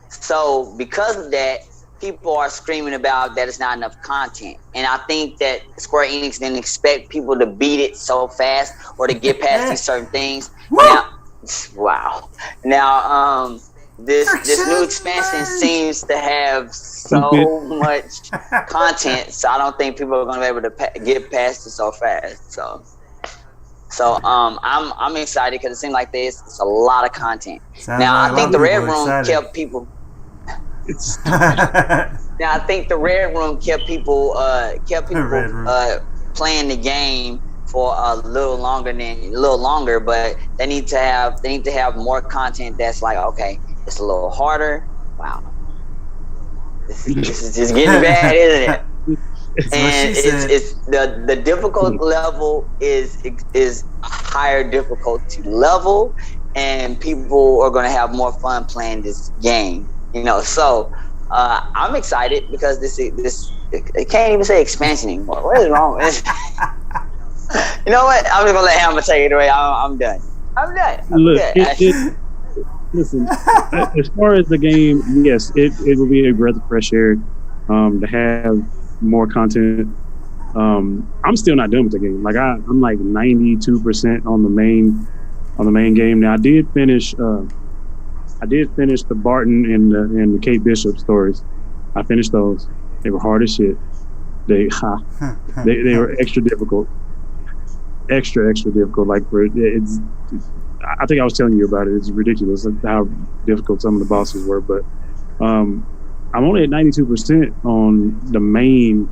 So because of that, people are screaming about that it's not enough content. And I think that Square Enix didn't expect people to beat it so fast or to get past these certain things. Now, wow. Now, this new expansion seems to have so much content, so I don't think people are going to be able to get past it so fast. So I'm excited because it seems like it's a lot of content. Now, I think the Red Room kept people. Now I think the Red Room kept people playing the game for a little longer, but they need to have more content that's like, okay, it's a little harder. Wow, this is just getting bad, isn't it? And it's the difficult level is a higher difficulty level, and people are going to have more fun playing this game. So I'm excited because this it can't even say expansion anymore. What is wrong with it? You know what? I'm just gonna let Hammer take it away. I'm done. I'm done. Look, Listen, as far as the game, yes, it will be a breath of fresh air to have more content. I'm still not done with the game. Like I'm like 92% on the main game. Now I did finish the Barton and the Kate Bishop stories. I finished those. They were hard as shit. They were extra difficult. Extra difficult. Like it's. I think I was telling you about it. It's ridiculous how difficult some of the bosses were. But I'm only at 92% on the main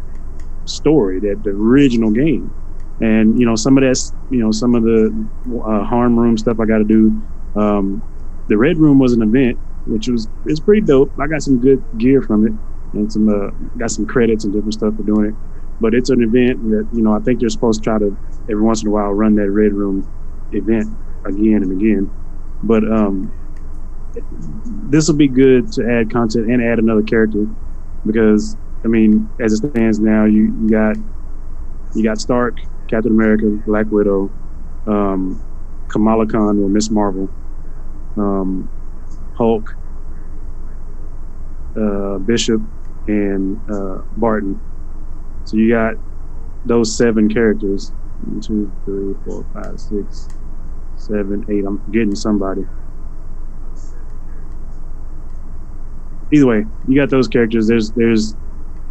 story, the original game. And some of that's some of the harm room stuff I got to do. The red room was an event, which it's pretty dope. I got some good gear from it and got some credits and different stuff for doing it. But it's an event that I think you're supposed to try to every once in a while run that red room event again and again. But this will be good to add content and add another character, because as it stands now, you got Stark, Captain America, Black Widow, Kamala Khan or Miss Marvel, Hulk, Bishop, and Barton. So you got those 7 characters. 1, 2, 3, 4, 5, 6, 7, 8. I'm forgetting somebody. Either way, you got those characters. There's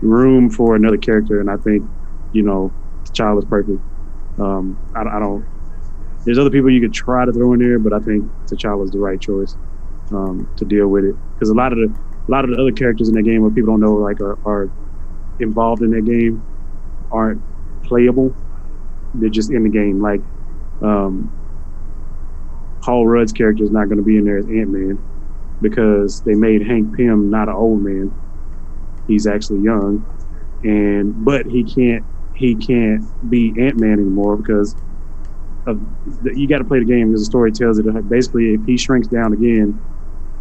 room for another character, and I think T'Challa is perfect. I don't. There's other people you could try to throw in there, but I think T'Challa is the right choice to deal with it, because a lot of the other characters in that game, what people don't know, like are involved in that game, aren't playable. They're just in the game. Like Paul Rudd's character is not going to be in there as Ant-Man, because they made Hank Pym not an old man. He's actually young, but he can't be Ant-Man anymore because you got to play the game, because the story tells it. Basically, if he shrinks down again,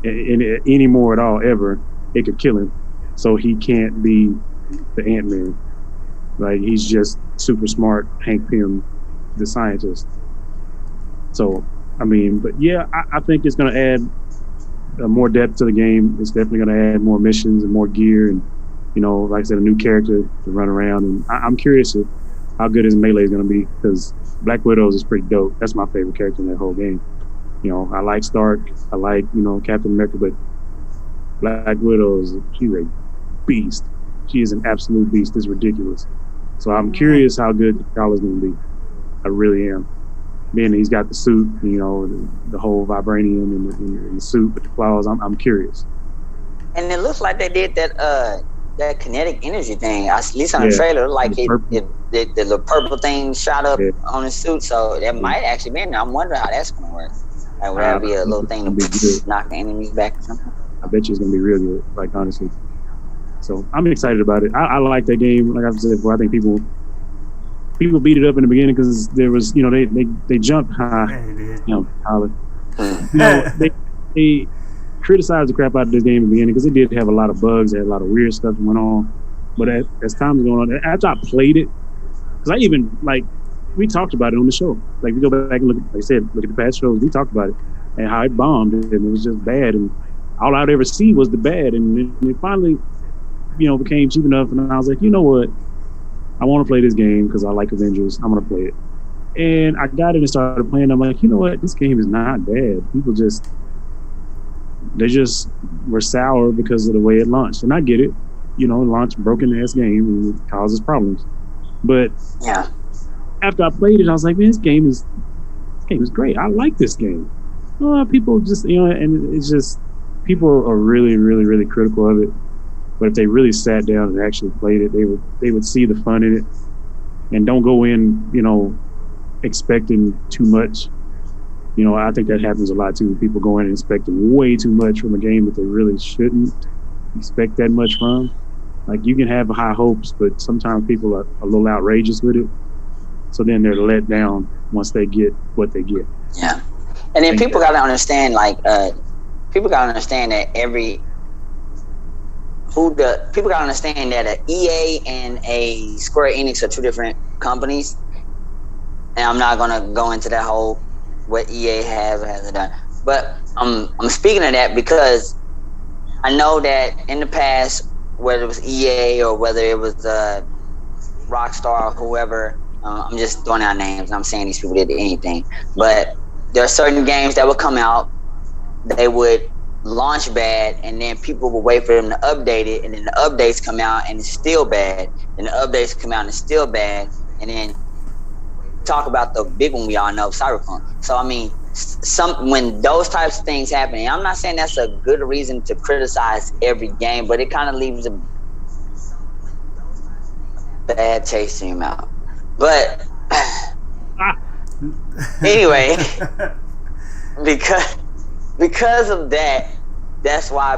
anymore at all ever, it could kill him. So he can't be the Ant-Man. Like, he's just super smart Hank Pym, the scientist. So but yeah, I think it's going to add more depth to the game. It's definitely going to add more missions and more gear, and like I said, a new character to run around. And I'm curious of how good his melee is going to be, because Black Widow is pretty dope. That's my favorite character in that whole game. I like Stark, I like Captain America, but Black Widow she's a beast. She is an absolute beast. It's ridiculous. So I'm curious how good T'Challa's going to be. I really am. Being he's got the suit, the whole vibranium and the suit with the claws. I'm curious. And it looks like they did that kinetic energy thing. At least on the trailer, like the purple thing shot up on his suit. So that might actually be in there. I'm wondering how that's going to work. Like, would that be a little thing to knock the enemies back or something? I bet you it's going to be real good, like, honestly. So I'm excited about it. I like that game. Like I've said before, I think people beat it up in the beginning because there was, they jumped high. They criticized the crap out of this game in the beginning because it did have a lot of bugs. It had a lot of weird stuff that went on. But as time was going on, after I played it, because I even, we talked about it on the show. Like, we go back and look at the past shows, we talked about it and how it bombed, and it was just bad. And all I'd ever see was the bad. And it finally, became cheap enough. And I was like, you know what? I want to play this game because I like Avengers. I'm going to play it. And I got it and started playing. I'm like, you know what? This game is not bad. People they just were sour because of the way it launched. And I get it. Launch broken ass game and it causes problems. But after I played it, I was like, man, this game is great. I like this game. People just, and it's just, people are really, really, really critical of it. But if they really sat down and actually played it, they would see the fun in it, and don't go in, expecting too much. I think that happens a lot too. People go in and expecting way too much from a game that they really shouldn't expect that much from. Like, you can have high hopes, but sometimes people are a little outrageous with it. So then they're let down once they get what they get. Yeah. And then people got to understand, that people got to understand that an EA and a Square Enix are two different companies. And I'm not going to go into that whole what EA has or hasn't done. But I'm speaking of that because I know that in the past, whether it was EA or whether it was Rockstar or whoever, I'm just throwing out names. I'm saying these people did anything, but there are certain games that would come out, they would launch bad, and then people would wait for them to update it, and then the updates come out and it's still bad, and the updates come out and it's still bad, and then talk about the big one we all know, Cyberpunk. So I mean, when those types of things happen, and I'm not saying that's a good reason to criticize every game, but it kind of leaves a bad taste in your mouth. But anyway, because of that, that's why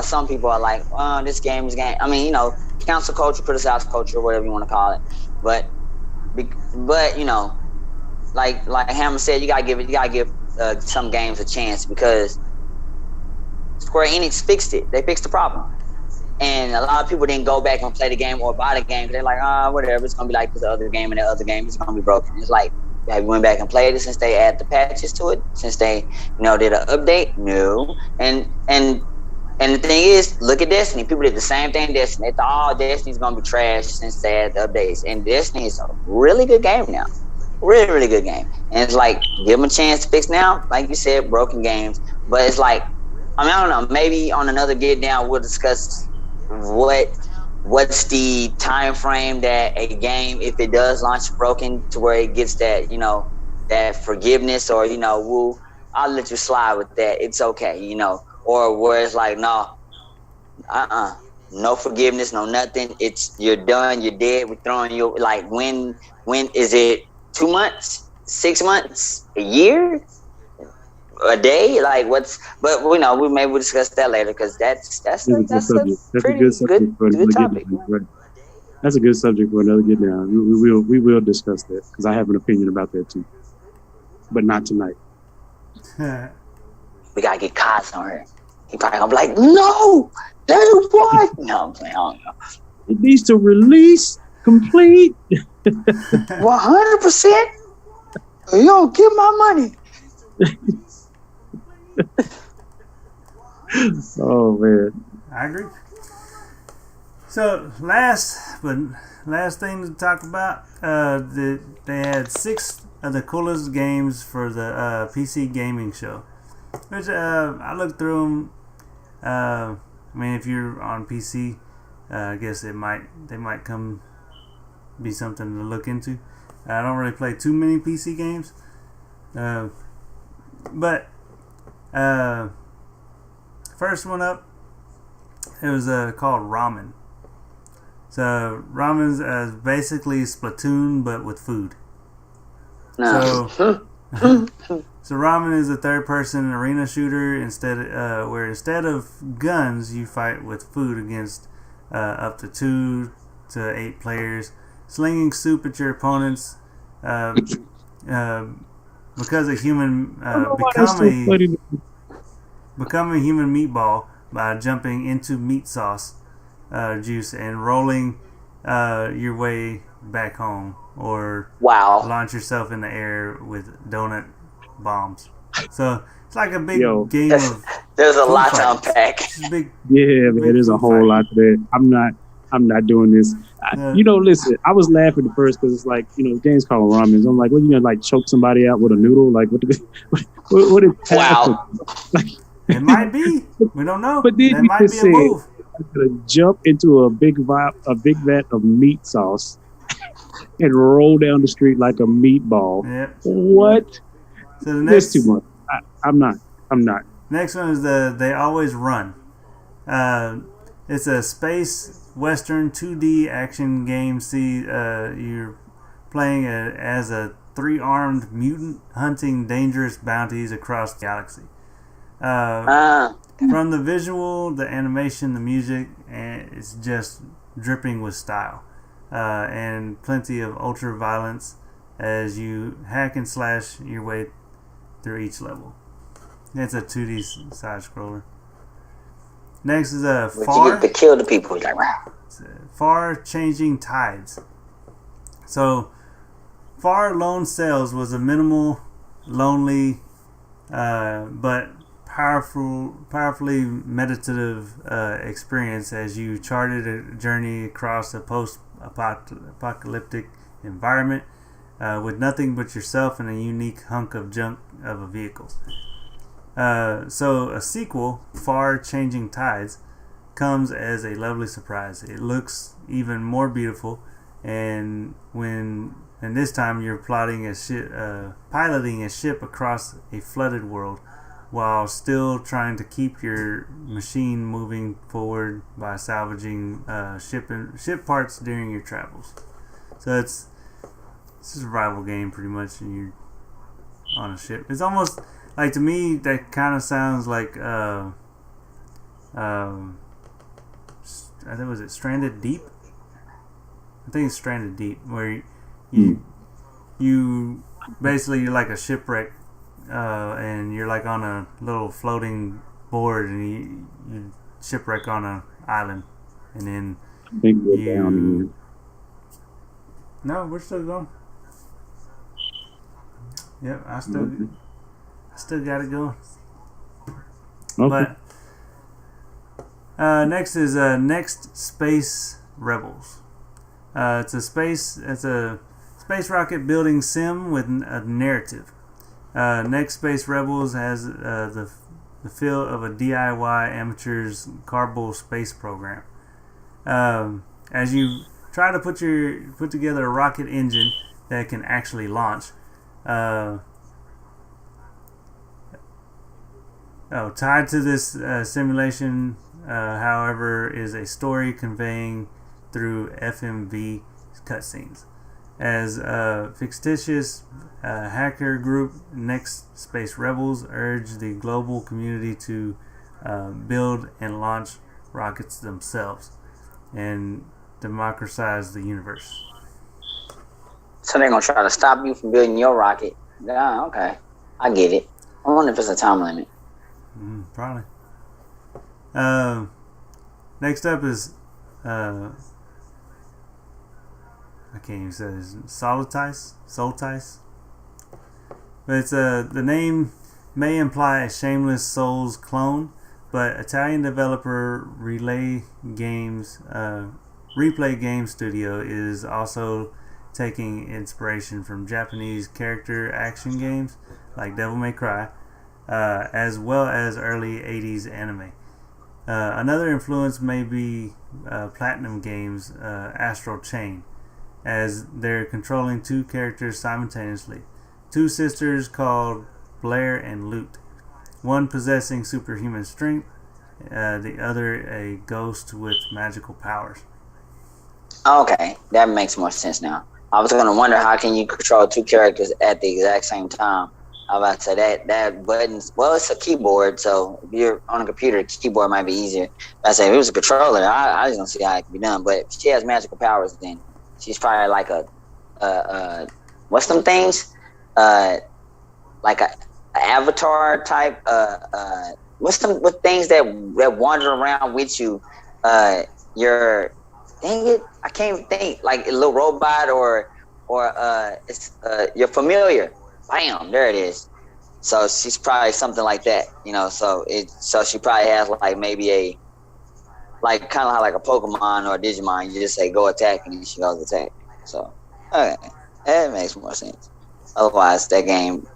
some people are like, oh, this game is game. I mean, you know, cancel culture, criticize culture, whatever you want to call it. But you know, like Hammer said, you gotta give some games a chance, because Square Enix fixed it. They fixed the problem, and a lot of people didn't go back and play the game or buy the game. They're like, whatever, it's gonna be like this other game, and the other game is gonna be broken. It's like, have you went back and played it since they add the patches to it? Since they, you know, did an update? No. And the thing is, look at Destiny. People did the same thing in Destiny. They thought, Destiny's gonna be trash since they had the updates. And Destiny is a really good game now. Really, really good game. And it's like, give them a chance to fix now. Like you said, broken games. But it's like, I mean, I don't know. Maybe on another Get Down, we'll discuss what's the time frame that a game, if it does launch broken, to where it gets that, you know, that forgiveness, or, you know, I'll let you slide with that. It's okay, you know. Or where it's like, no, no forgiveness, no nothing. You're done, you're dead. We're throwing you, like, when is it 2 months, 6 months, a year, a day? Like, but you know, we'll discuss that later, because that's a pretty good topic. Right. That's a good subject for another Get Down. We will discuss that, because I have an opinion about that too, but not tonight. We gotta get Kaz on here. He probably gonna be like, no, that is what? No, I'm playing. I don't know. It needs to release complete. 100%. You don't give my money. Oh man, I agree. So last thing to talk about, they had 6 of the coolest games for the PC gaming show, which I looked through them. I mean, if you're on PC, I guess they might come be something to look into. I don't really play too many PC games, but first one up, it was called Ramen. So Ramen's basically Splatoon, but with food. No. So Ramen is a third-person arena shooter where instead of guns, you fight with food against up to 2 to 8 players, slinging soup at your opponents. Because a human become a human meatball by jumping into meat sauce juice and rolling your way back home, or launch yourself in the air with donut bombs. So it's like a big game of. There's a lot to unpack. Man, there's a whole lot to that. I'm not doing this. You know, listen, I was laughing at first because it's like, you know, the game's called Ramen. I'm like, what, you gonna like choke somebody out with a noodle? Like, what is wow. It might be. We don't know. But then that might be a move. To jump into a big vat of meat sauce and roll down the street like a meatball. Yep. What? So the next, that's too much. I'm not. Next one is They Always Run. It's a space western 2D action game. You're playing as a 3-armed mutant hunting dangerous bounties across the galaxy. From the visual, the animation, the music, and it's just dripping with style, and plenty of ultra violence as you hack and slash your way through each level. It's a 2D side scroller. Next is Far. You get to kill the people. Like, wow. Far Changing Tides. So, Far Lone Sails was a minimal, lonely but powerfully meditative experience as you charted a journey across a post-apocalyptic environment with nothing but yourself and a unique hunk of junk of a vehicle. So a sequel, Far Changing Tides, comes as a lovely surprise. It looks even more beautiful, and this time you're piloting a ship across a flooded world, while still trying to keep your machine moving forward by salvaging ship parts during your travels. So it's a survival game pretty much, and you're on a ship. It's almost like, to me, that kind of sounds like I think, was it Stranded Deep? I think it's Stranded Deep, where you basically, you're like a shipwreck, and you're like on a little floating board, and you shipwreck on an island, and then I think we're down here. No, we're still going. Yep, I still got it going. Okay. But next is Next Space Rebels. It's a space rocket building sim with a narrative. Next Space Rebels has the feel of a DIY amateur's Kerbal space program. As you try to put together a rocket engine that can actually launch. Tied to this simulation, however, is a story conveying through FMV cutscenes. As a fictitious hacker group, Next Space Rebels urge the global community to build and launch rockets themselves and democratize the universe. So they're gonna try to stop you from building your rocket. Yeah, okay, I get it. I wonder if it's a time limit. Probably. Next up is I can't even say this. Solstice. But it's the name may imply a Shameless Souls clone, but Italian developer Replay Game Studio is also taking inspiration from Japanese character action games like Devil May Cry, as well as early 80s anime. Another influence may be Platinum Games' Astral Chain, as they're controlling two characters simultaneously. Two sisters called Blair and Lute, one possessing superhuman strength, the other a ghost with magical powers. Okay, that makes more sense now. I was gonna wonder, how can you control two characters at the exact same time? I was about to say that buttons. Well, it's a keyboard, so if you're on a computer, keyboard might be easier. I say if it was a controller, I just don't see how it can be done. But if she has magical powers, then she's probably like a what's them things? Like a avatar type. What's what things that wander around with you? Your dang it, I can't even think. Like a little robot or it's your familiar. Bam, there it is. So she's probably something like that, you know. So she probably has like maybe kind of like a Pokemon or a Digimon. You just say go attack and then she goes attack. So okay, that makes more sense. Otherwise, that game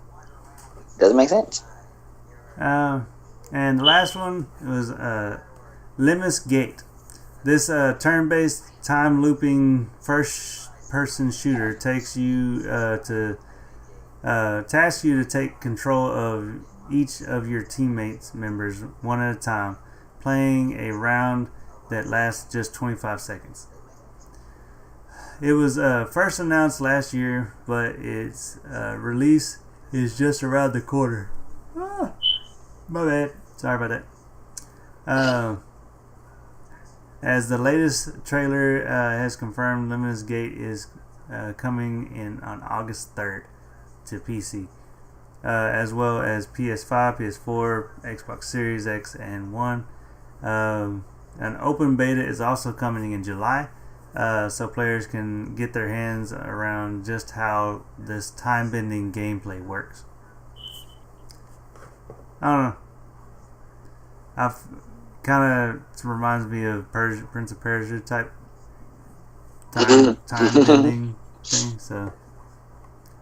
doesn't make sense. And the last one was Lemnis Gate. This turn-based, time-looping first-person shooter tasks you to take control of each of your teammates members one at a time, playing a round that lasts just 25 seconds. It was first announced last year, but its release is just around the corner. My bad. Sorry about that. As the latest trailer has confirmed, Lemnis Gate is coming on August 3rd to PC, as well as PS5, PS4, Xbox Series X and One. An open beta is also coming in July, so players can get their hands around just how this time-bending gameplay works. I don't know. I've kind of reminds me of Prince of Persia type time ending thing. So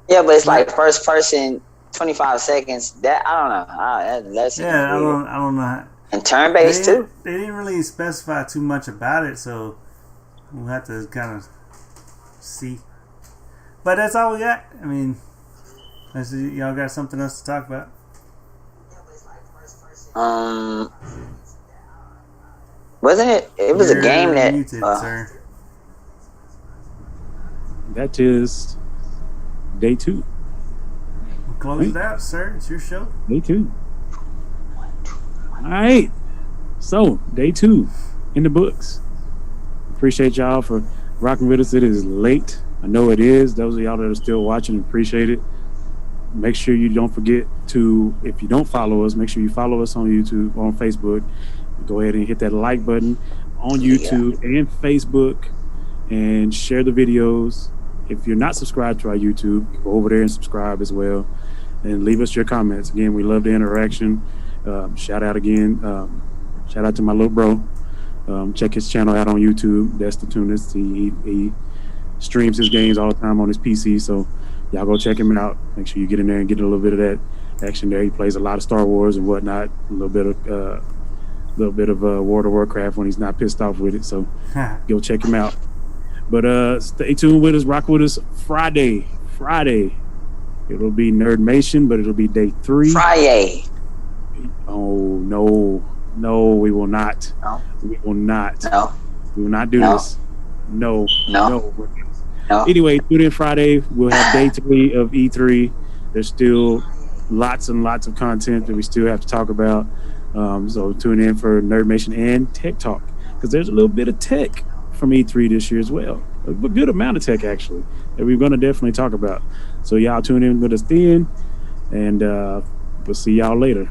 yeah, but it's like first person, 25 seconds. That I don't know. That's yeah, I don't know. And turn based too. They didn't really specify too much about it, so we'll have to kind of see. But that's all we got. I mean, y'all got something else to talk about? Wasn't it? It was a game that. Muted, sir. That is day 2. We'll close it out, sir. It's your show. Day 2. All right. So, day 2 in the books. Appreciate y'all for rocking with us. It is late. I know it is. Those of y'all that are still watching, appreciate it. Make sure you don't forget to, if you don't follow us, make sure you follow us on YouTube, on Facebook. Go ahead and hit that like button on YouTube and Facebook and share the videos. If you're not subscribed to our YouTube, go over there and subscribe as well. And leave us your comments. Again, we love the interaction. Shout out again. Shout out to my little bro. Check his channel out on YouTube. That's the Tunist. He streams his games all the time on his PC. So y'all go check him out. Make sure you get in there and get a little bit of that action there. He plays a lot of Star Wars and whatnot. A little bit of World of Warcraft when he's not pissed off with it. So go check him out. But stay tuned with us. Rock with us Friday. It'll be Nerdmation, but it'll be day 3. Friday. Oh no, we will not. No. We will not. No. We will not do this. No. No. Anyway, tune in Friday. We'll have day 3 of E3. There's still lots and lots of content that we still have to talk about. So tune in for Nerdmation and Tech Talk, because there's a little bit of tech from E3 this year as well. A good amount of tech, actually, that we're going to definitely talk about. So y'all tune in with us then, and we'll see y'all later.